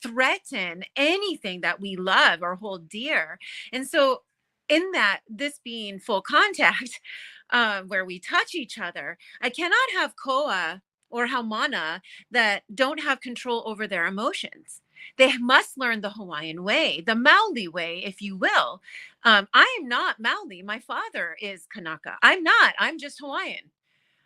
threaten anything that we love or hold dear. And so in that, this being full contact, where we touch each other, I cannot have koa or haumana that don't have control over their emotions. They must learn the Hawaiian way, the Maoli way, if you will. I am not Maoli. My father is Kanaka. I'm not. I'm just Hawaiian.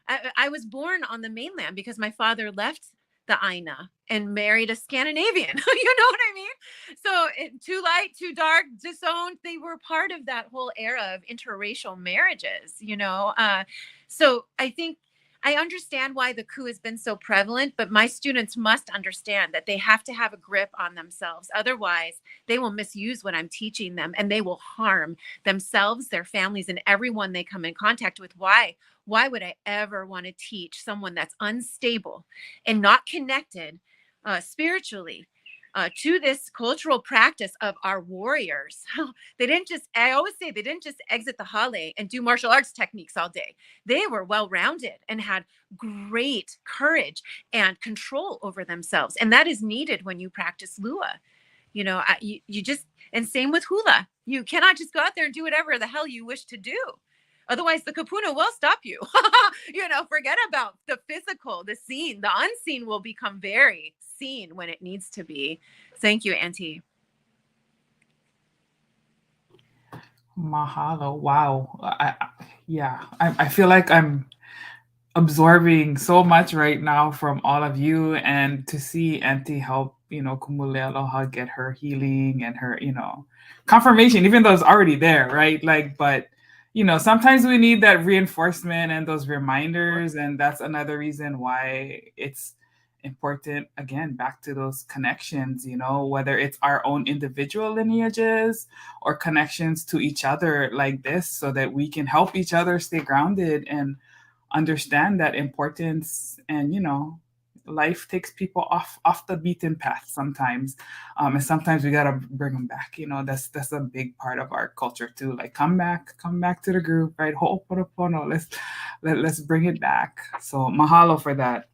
I was born on the mainland because my father left the Aina and married a Scandinavian. You know what I mean? So too light, too dark, disowned. They were part of that whole era of interracial marriages, So I think I understand why the coup has been so prevalent, but my students must understand that they have to have a grip on themselves. Otherwise, they will misuse what I'm teaching them, and they will harm themselves, their families, and everyone they come in contact with. Why? Why would I ever want to teach someone that's unstable and not connected spiritually to this cultural practice of our warriors? I always say, they didn't just exit the hale and do martial arts techniques all day. They were well-rounded and had great courage and control over themselves. And that is needed when you practice Lua. You just, and same with hula. You cannot just go out there and do whatever the hell you wish to do. Otherwise, the kapuna will stop you. Forget about the physical, the seen. The unseen will become very seen when it needs to be. Thank you, Auntie. Mahalo. Wow. I feel like I'm absorbing so much right now from all of you, and to see Auntie help, Kumu Aloha get her healing and her, confirmation, even though it's already there, right? But sometimes we need that reinforcement and those reminders. And that's another reason why it's important, again, back to those connections, whether it's our own individual lineages or connections to each other like this, so that we can help each other stay grounded and understand that importance. And, life takes people off the beaten path sometimes. And sometimes we got to bring them back. That's a big part of our culture too. Like, come back to the group, right? Ho'oponopono, let's bring it back. So mahalo for that.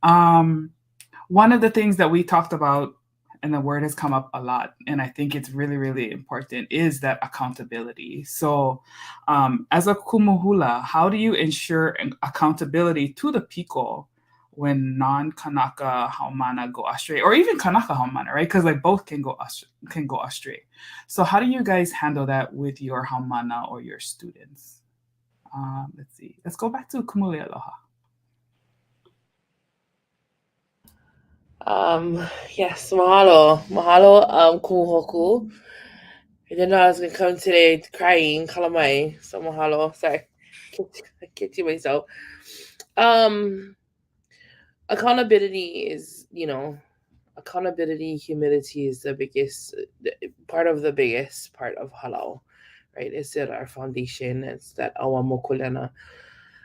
One of the things that we talked about, and the word has come up a lot, and I think it's really, really important, is that accountability. So as a Kumu Hula, how do you ensure accountability to the piko when non-Kanaka haumana go astray, or even Kanaka haumana, right? Because both can go astray. So how do you guys handle that with your haumana or your students? Let's see. Let's go back to Kumu Aloha. Yes, mahalo. Mahalo, Kumuhoku. I didn't know I was gonna come today crying, kalamai. So mahalo. Sorry. I kicked you myself. Um, accountability is, accountability, humility is the biggest part of halal, right? It's that our foundation, it's that our kuleana.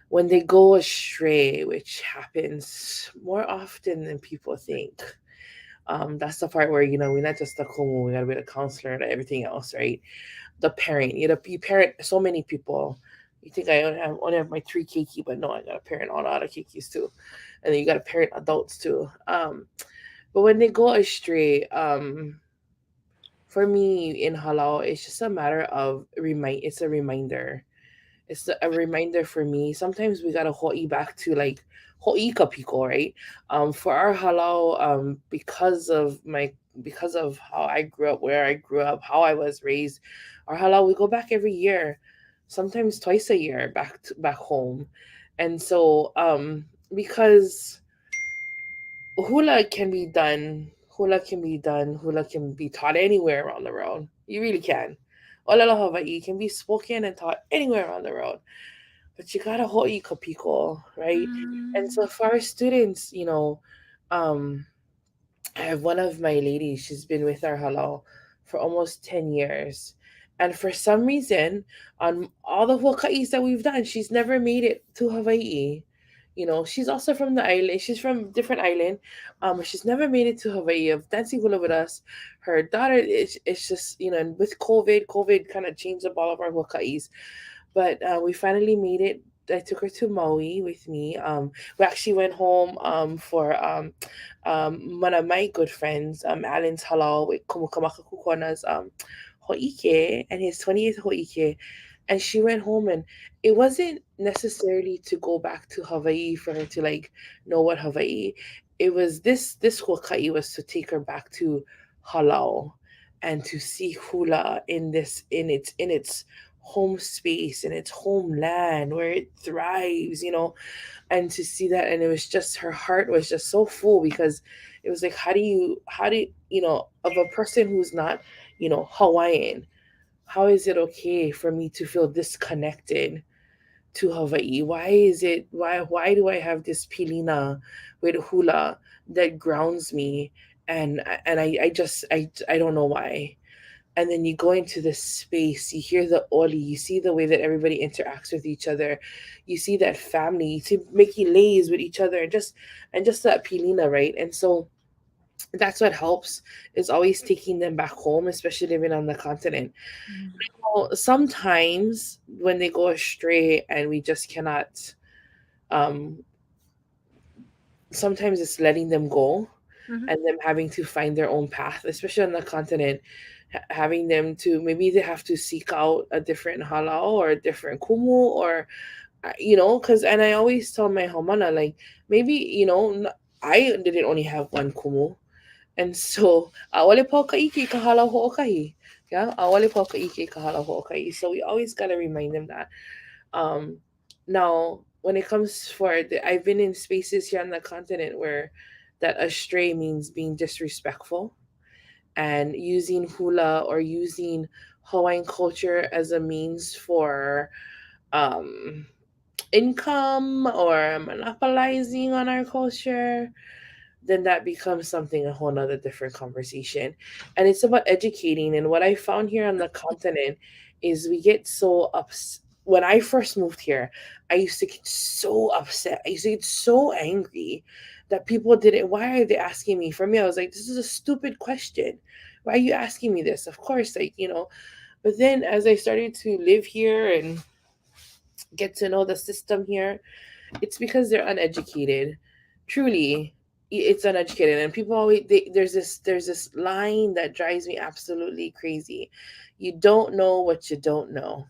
When they go astray, which happens more often than people think, that's the part where we're not just a kumu, we gotta be a counselor and everything else, right? The parent, you parent so many people. You think I only have my three keiki, but no, I gotta parent all the other kikis too, and then you gotta parent adults too. But when they go astray, for me in halal, it's just a matter of remind. It's a reminder. It's a reminder for me. Sometimes we gotta hoi back to like hoi kapiko, right? For our halal, because of how I grew up, where I grew up, how I was raised, our halal we go back every year, sometimes twice a year back home, and so because hula can be taught anywhere around the world. You really can. Olala Hawaii can be spoken and taught anywhere around the world. But you gotta ho'i kapiko, right? And so for our students, um, I have one of my ladies, she's been with our halal for almost 10 years. And for some reason, on all the hoka'is that we've done, she's never made it to Hawaii. She's also from the island. She's from a different island. She's never made it to Hawaii of dancing hula with us. Her daughter is just, and with COVID kind of changed up all of our hoka'is. But we finally made it. I took her to Maui with me. We actually went home for one of my good friends, Alan's halal with Kumukamakakukona's ho'ike and his 28th ho'ike. And she went home, and it wasn't necessarily to go back to Hawaii for her to like know what Hawaii. It was this hokai was to take her back to halal and to see hula in its home space, in its homeland where it thrives, and to see that. And it was just, her heart was just so full, because it was like, how do you of a person who's not Hawaiian, how is it okay for me to feel disconnected to Hawaii? Why do I have this pilina with hula that grounds me? And I don't know why. And then you go into this space, you hear the oli, you see the way that everybody interacts with each other, you see that family, you see making lays with each other, and just that pilina, right? And so that's what helps, is always taking them back home, especially living on the continent. Sometimes when they go astray and we just cannot, um, sometimes it's letting them go and them having to find their own path, especially on the continent, having them to, maybe they have to seek out a different halal or a different kumu, or because, and I always tell my homana, like, maybe I didn't only have one kumu, and so awale pa ka iki ka halal ho'okahi. Yeah, awale pa ka iki ka halal ho'okahi. So we always gotta remind them that. Now, when it comes I've been in spaces here on the continent where that astray means being disrespectful and using hula or using Hawaiian culture as a means for um, income or monopolizing on our culture, then that becomes something, a whole nother different conversation. And it's about educating. And what I found here on the continent is we get so upset. When I first moved here, I used to get so upset. I used to get so angry that people didn't. Why are they asking me? For me, I was like, this is a stupid question. Why are you asking me this? Of course, But then as I started to live here and get to know the system here, it's because they're uneducated. Truly, it's uneducated, and people always there's this line that drives me absolutely crazy. You don't know what you don't know.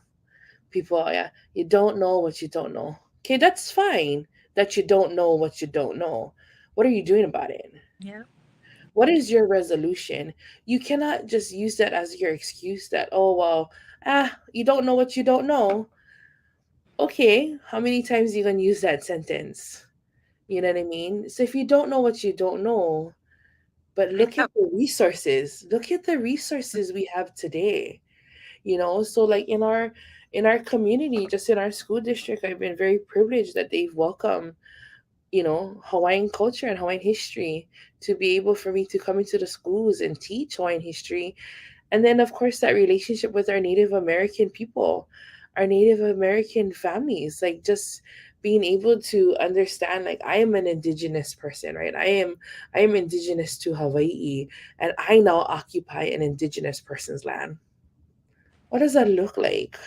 People, yeah, you don't know what you don't know. Okay, that's fine that you don't know what you don't know. What are you doing about it? Yeah. What is your resolution? You cannot just use that as your excuse that, oh, well, you don't know what you don't know. Okay, how many times are you going to use that sentence? You know what I mean? So if you don't know what you don't know, But look at the resources. Look at the resources we have today. So like in our community, just in our school district, I've been very privileged that they've welcomed Hawaiian culture and Hawaiian history, to be able for me to come into the schools and teach Hawaiian history. And then, of course, that relationship with our Native American people, our Native American families, like just being able to understand, like, I am an indigenous person, right? I am indigenous to Hawaii, and I now occupy an indigenous person's land. What does that look like?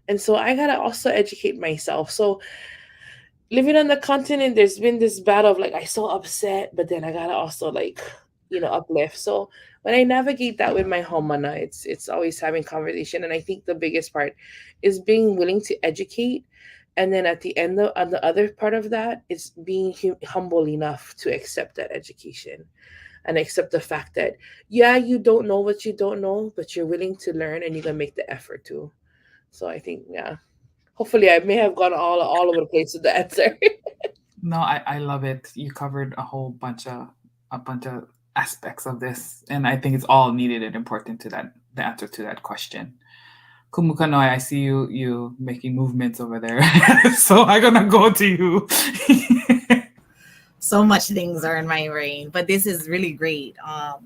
And so I gotta also educate myself. So living on the continent, there's been this battle of like, I so upset, but then I gotta also like, uplift. So when I navigate that with my haumana, it's always having conversation. And I think the biggest part is being willing to educate. And then at the end, on the other part of that is being humble enough to accept that education and accept the fact that, yeah, you don't know what you don't know, but you're willing to learn and you're going to make the effort to. So I think, yeah, hopefully I may have gone all over the place with the answer. No, I love it. You covered a whole bunch of aspects of this, and I think it's all needed and important to the answer to that question. Kumu Kanoi, I see you making movements over there. So I'm gonna go to you. So much things are in my brain, but this is really great. I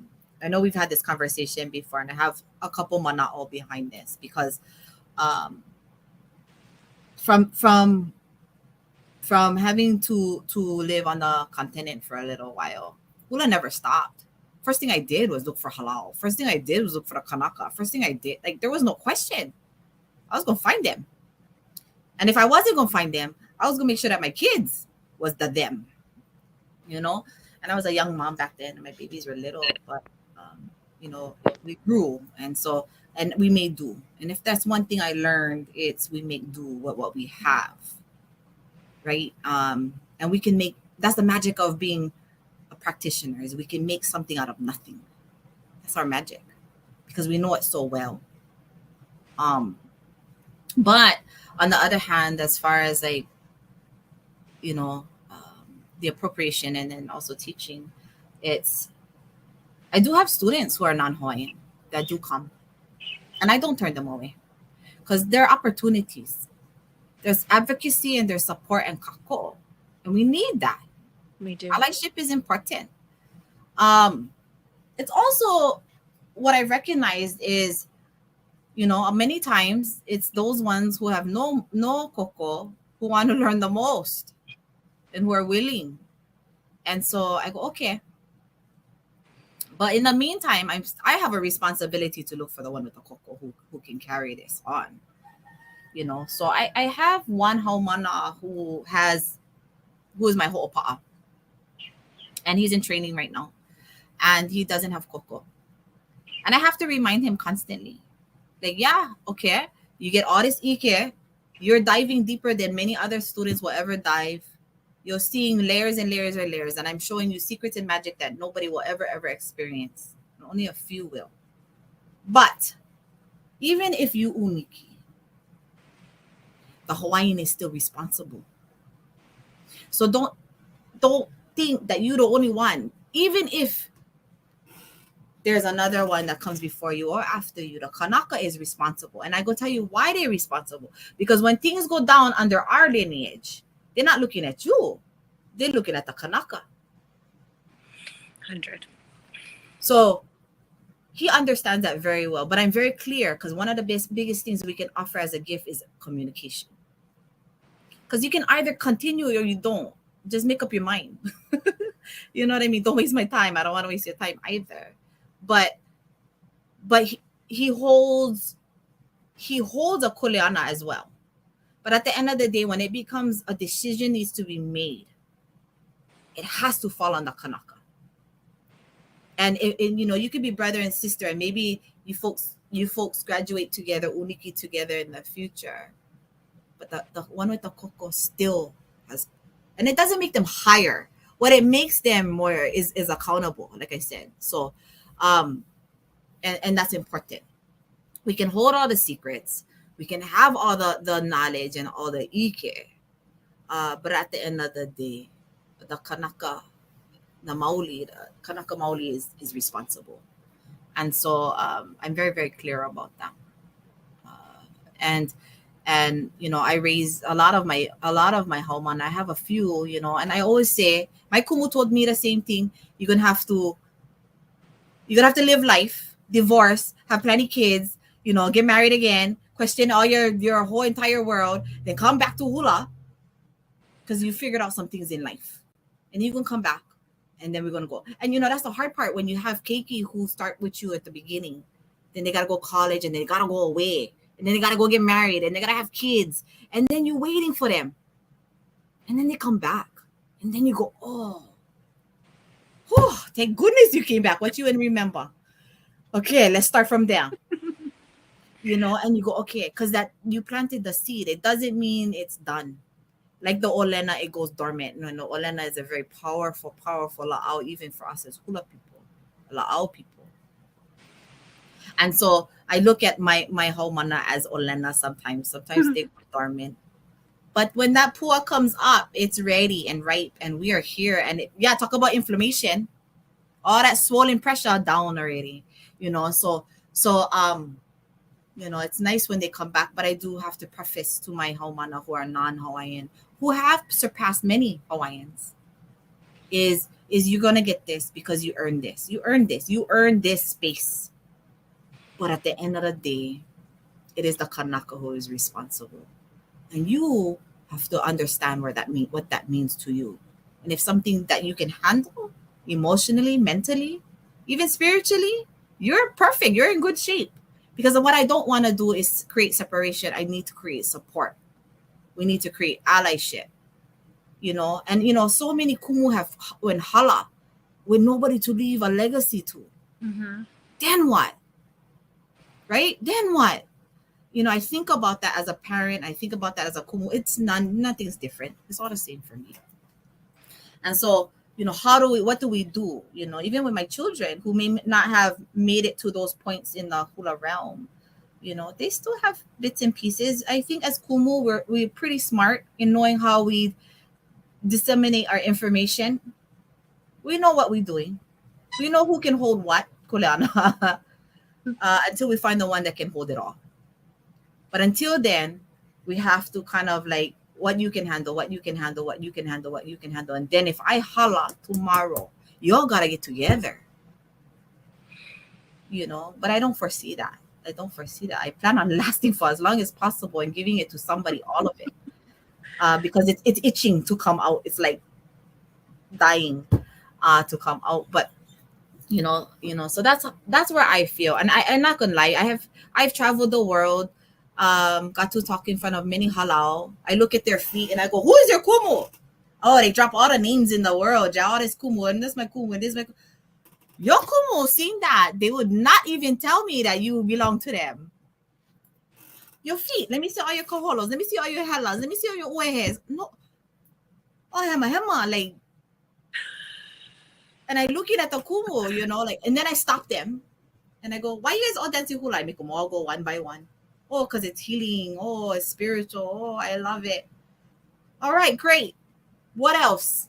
know we've had this conversation before, and I have a couple mana'o behind this because from having to live on the continent for a little while, hula never stopped. First thing I did was look for halal. First thing I did was look for the kanaka. First thing I did, like, there was no question. I was going to find them. And if I wasn't going to find them, I was going to make sure that my kids was them, And I was a young mom back then, and my babies were little, but, we grew. And we made do. And if that's one thing I learned, it's we make do with what we have, right? And we can that's the magic of being practitioners. We can make something out of nothing. That's our magic, because we know it so well. But on the other hand, as far as like, the appropriation and then also teaching, I do have students who are non-Hawaiian that do come, and I don't turn them away, because there are opportunities. There's advocacy and there's support and kako, and we need that. We do. Allyship is important. It's also what I've recognized is, many times it's those ones who have no koko who want to learn the most and who are willing. And so I go, okay. But in the meantime, I have a responsibility to look for the one with the koko who can carry this on. So I have one haumana who is my ho'opa'a. And he's in training right now. And he doesn't have koko. And I have to remind him constantly. Like, yeah, okay. You get all this ike. You're diving deeper than many other students will ever dive. You're seeing layers and layers and layers. And I'm showing you secrets and magic that nobody will ever experience. Only a few will. But even if you uniki, the Hawaiian is still responsible. So don't think that you're the only one. Even if there's another one that comes before you or after you, the Kanaka is responsible. And I go tell you why they're responsible. Because when things go down under our lineage, they're not looking at you. They're looking at the Kanaka. 100. So he understands that very well. But I'm very clear, because one of the biggest things we can offer as a gift is communication. Because you can either continue or you don't. Just make up your mind. You know what I mean? Don't waste my time. I don't want to waste your time either. But he holds a kuleana as well. But at the end of the day, when it becomes a decision needs to be made, it has to fall on the kanaka. And you could be brother and sister, and maybe you folks graduate together, uniki together in the future. But the one with the koko still has, and it doesn't make them higher. What it makes them more is accountable, like I said. So, and that's important. We can hold all the secrets. We can have all the knowledge and all the ike. But at the end of the day, the kanaka the maoli, the kanaka maoli is responsible. And so I'm very, very clear about that. And you know, I raised a lot of my haumana. I have a few, you know, and I always say, my kumu told me the same thing. You're gonna have to live life, divorce, have plenty kids, you know, get married again, question all your whole entire world, then come back to hula because you figured out some things in life, and you can come back, and then we're gonna go. And you know, that's the hard part when you have keiki who start with you at the beginning, then they gotta go college, and they gotta go away. And then they gotta go get married, and they gotta have kids, and then you're waiting for them, and then they come back, and then you go, oh, whew, thank goodness you came back. What you and remember? Okay, let's start from there. You know, and you go, okay, because that you planted the seed. It doesn't mean it's done. Like the olena, it goes dormant. No, olena is a very powerful la'au, even for us as hula people, la'au people. And so I look at my haumana as olena sometimes. Sometimes they go dormant. But when that pua comes up, it's ready and ripe, and we are here. And talk about inflammation. All that swollen pressure down already. You know, so you know, it's nice when they come back, but I do have to preface to my haumana who are non-Hawaiian, who have surpassed many Hawaiians, is you're gonna get this because you earned this. You earned this. You earned this space. But at the end of the day, it is the kanaka who is responsible. And you have to understand what that means to you. And if something that you can handle emotionally, mentally, even spiritually, you're perfect. You're in good shape. Because what I don't want to do is create separation. I need to create support. We need to create allyship. You know, and you know, so many kumu have when hala, with nobody to leave a legacy to. Mm-hmm. Then what? Right? Then what? You know, I think about that as a parent. I think about that as a kumu. It's nothing's different. It's all the same for me. And so, you know, what do we do? You know, even with my children who may not have made it to those points in the hula realm, you know, they still have bits and pieces. I think as kumu, we're pretty smart in knowing how we disseminate our information. We know what we're doing. We know who can hold what, kuleana. Until we find the one that can hold it all. But until then, we have to kind of like what you can handle. And then if I hala tomorrow, y'all gotta get together. You know, but I don't foresee that. I plan on lasting for as long as possible and giving it to somebody, all of it. Because it's itching to come out. It's like dying to come out. But you know, so that's where I feel. And I'm not gonna lie, I've traveled the world, got to talk in front of many halau. I look at their feet and I go, who is your kumu? Oh, they drop all the names in the world. Ja, this kumu, and this my kumu, and this my kumu. Your kumu, seeing that, they would not even tell me that you belong to them. Your feet, let me see all your koholos, let me see all your helas, let me see all your uehes. No. Oh, hema, like. And I looking at the kumu, you know, like, and then I stop them and I go, why you guys all dancing hula? I make them all go one by one. Oh, because it's healing. Oh, it's spiritual. Oh, I love it. All right, great. What else?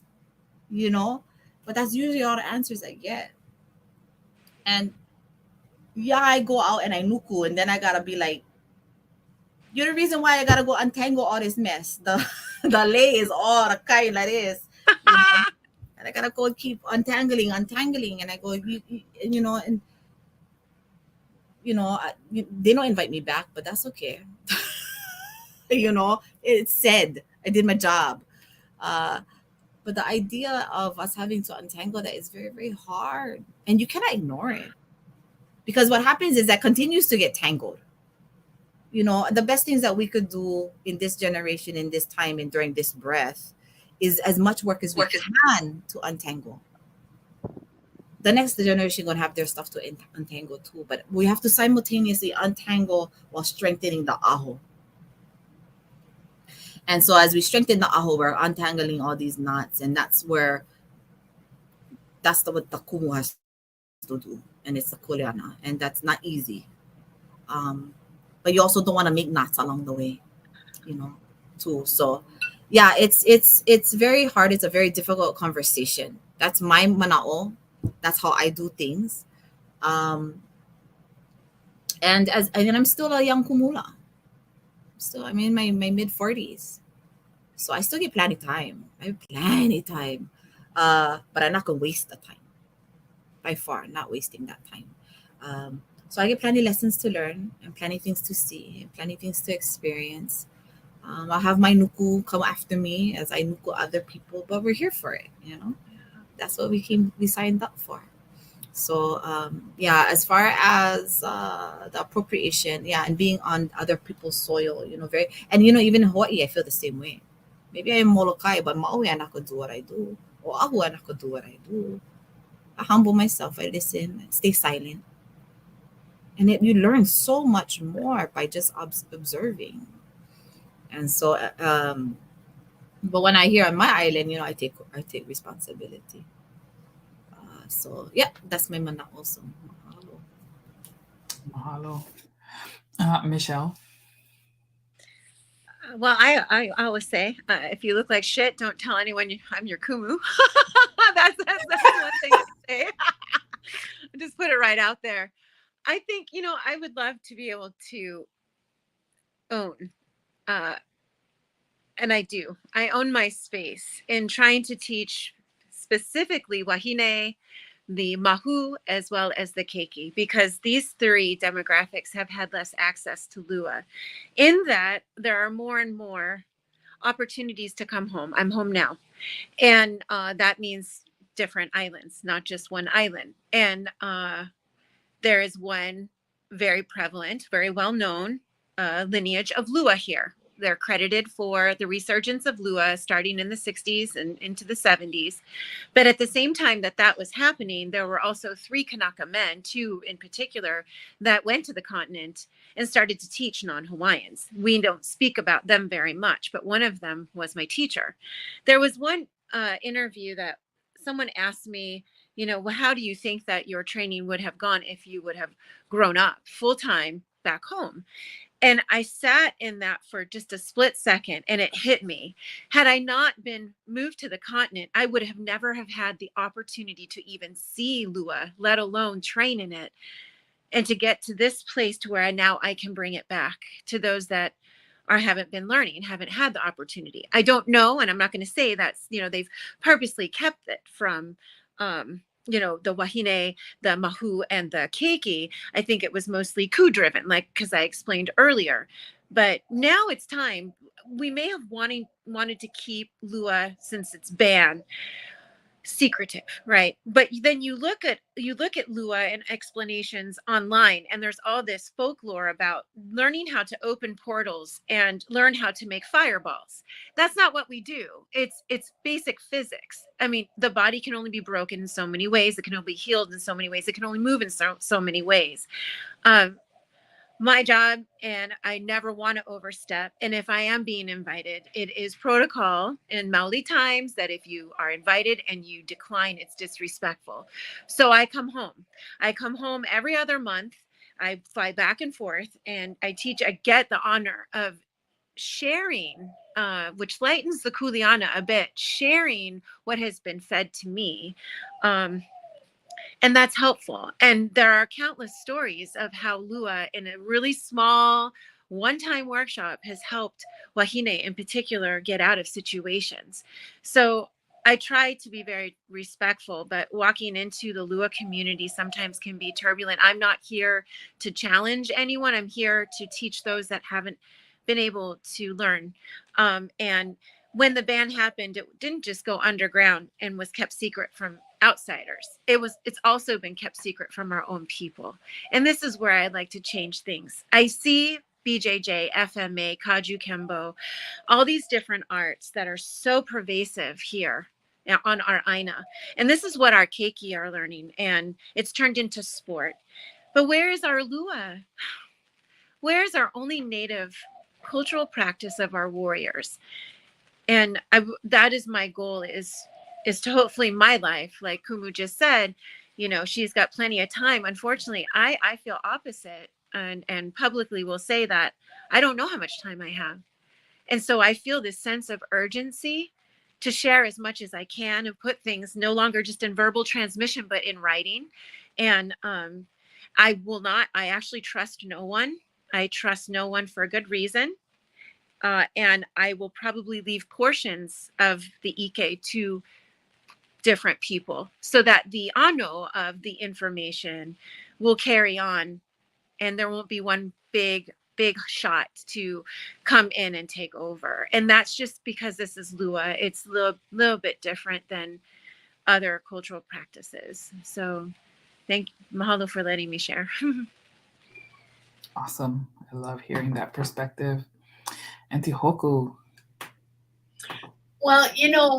You know, but that's usually all the answers I get. And yeah, I go out and I nuku, and then I gotta be like, you're the reason why I gotta go untangle all this mess. The lay is all the kind like this. You know? And I gotta go keep untangling, and I go, you know, and you know, they don't invite me back, but that's okay. You know, it's said I did my job. But the idea of us having to untangle that is very, very hard, and you cannot ignore it, because what happens is that continues to get tangled. You know, the best things that we could do in this generation, in this time, and during this breath, is as much work as we can to untangle. The next generation gonna have their stuff to untangle too, but we have to simultaneously untangle while strengthening the aho. And so as we strengthen the aho, we're untangling all these knots, and that's what the kumu has to do, and it's a kuleana, and that's not easy. But you also don't want to make knots along the way, you know, too. So yeah, it's very hard. It's a very difficult conversation. That's my mana'o. That's how I do things. And I'm still a young kumula. So I'm in my mid 40s. So I still get plenty time. I have plenty time. But I'm not gonna waste the time. By far, not wasting that time. So I get plenty lessons to learn and plenty things to see and plenty things to experience. I'll have my nuku come after me as I nuku other people, but we're here for it, you know. That's what we signed up for. So yeah, as far as the appropriation, yeah, and being on other people's soil, you know, even in Hawaii, I feel the same way. Maybe I am Molokai, but Maui, I'm not gonna do what I do, or Ahua, I'm not gonna do what I do. I humble myself, I listen, I stay silent, and you learn so much more by just observing. And so, but when I hear on my island, you know, I take responsibility. So yeah, that's my mana also. Mahalo. Michelle. Well, I always say, if you look like shit, don't tell anyone I'm your kumu. that's one thing I say. Just put it right out there. I think, you know, I would love to be able to own, and I do. I own my space in trying to teach specifically wahine, the mahu, as well as the keiki, because these three demographics have had less access to Lua. In that, there are more and more opportunities to come home. I'm home now. And that means different islands, not just one island. And there is one very prevalent, very well-known lineage of Lua here. They're credited for the resurgence of Lua starting in the 60s and into the 70s. But at the same time that was happening, there were also 3 Kanaka men, 2 in particular, that went to the continent and started to teach non-Hawaiians. We don't speak about them very much, but one of them was my teacher. There was one interview that someone asked me, you know, well, how do you think that your training would have gone if you would have grown up full-time back home? And I sat in that for just a split second, and it hit me. Had I not been moved to the continent, I would have never have had the opportunity to even see Lua, let alone train in it, and to get to this place to where I can bring it back to those that haven't been learning, haven't had the opportunity. I don't know, and I'm not going to say that's, you know, they've purposely kept it from you know, the wahine, the mahu, and the keiki. I think it was mostly coup driven, like, because I explained earlier. But now it's time. We may have wanted to keep Lua, since it's banned, secretive, right? But then you look at Lua and explanations online, and there's all this folklore about learning how to open portals and learn how to make fireballs. That's not what we do. It's basic physics. I mean, the body can only be broken in so many ways. It can only be healed in so many ways. It can only move in so many ways. My job, and I never want to overstep. And if I am being invited, it is protocol in Maoli times that if you are invited and you decline, it's disrespectful. So I come home. I come home every other month. I fly back and forth, and I teach. I get the honor of sharing, which lightens the kuleana a bit, sharing what has been fed to me. And that's helpful. And there are countless stories of how Lua, in a really small one-time workshop, has helped wahine in particular get out of situations. So I try to be very respectful, but walking into the Lua community sometimes can be turbulent. I'm not here to challenge anyone. I'm here to teach those that haven't been able to learn. And when the ban happened, it didn't just go underground and was kept secret from outsiders. It's also been kept secret from our own people. And this is where I'd like to change things. I see BJJ, FMA, Kaju Kembo, all these different arts that are so pervasive here on our Aina. And this is what our keiki are learning, and it's turned into sport. But where is our Lua? Where is our only native cultural practice of our warriors? And that is my goal, is to hopefully my life, like Kumu just said, you know, she's got plenty of time. Unfortunately, I feel opposite, and publicly will say that I don't know how much time I have. And so I feel this sense of urgency to share as much as I can and put things no longer just in verbal transmission, but in writing. And I actually trust no one. I trust no one for a good reason. And I will probably leave portions of the Ike to different people so that the ano of the information will carry on, and there won't be one big shot to come in and take over. And that's just because this is Lua. It's a little bit different than other cultural practices. So mahalo for letting me share. Awesome. I love hearing that perspective. Auntie Hoku. Well,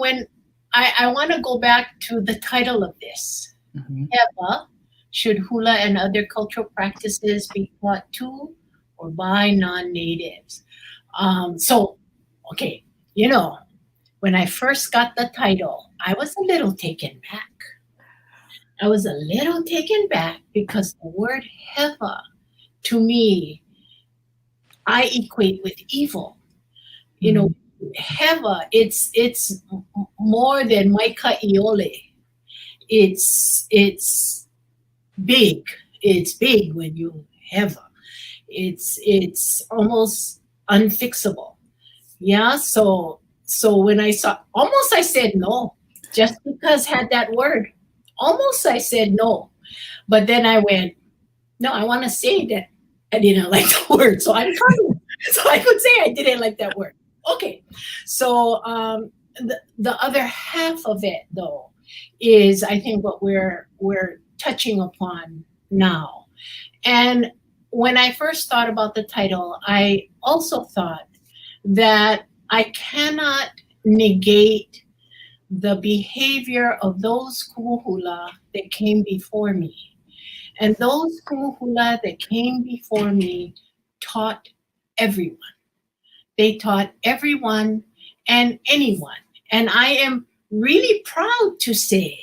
when I want to go back to the title of this, Hewa, should hula and other cultural practices be taught to or by non-natives? Okay, when I first got the title, I was a little taken back. Because the word Hewa, to me, I equate with evil. Hewa, it's more than Maika Iole. It's big. It's big when you Hewa. It's almost unfixable. Yeah. So when I saw, almost I said no, just because had that word. Almost I said no, but then I went, no, I want to say that I didn't like the word. So I'm coming. So I could say I didn't like that word. Okay. So the other half of it though is I think what we're touching upon now. And when I first thought about the title, I also thought that I cannot negate the behavior of those Kumu Hula that came before me. And those Kumu Hula that came before me taught everyone. They taught everyone and anyone. And I am really proud to say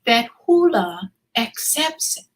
that hula accepts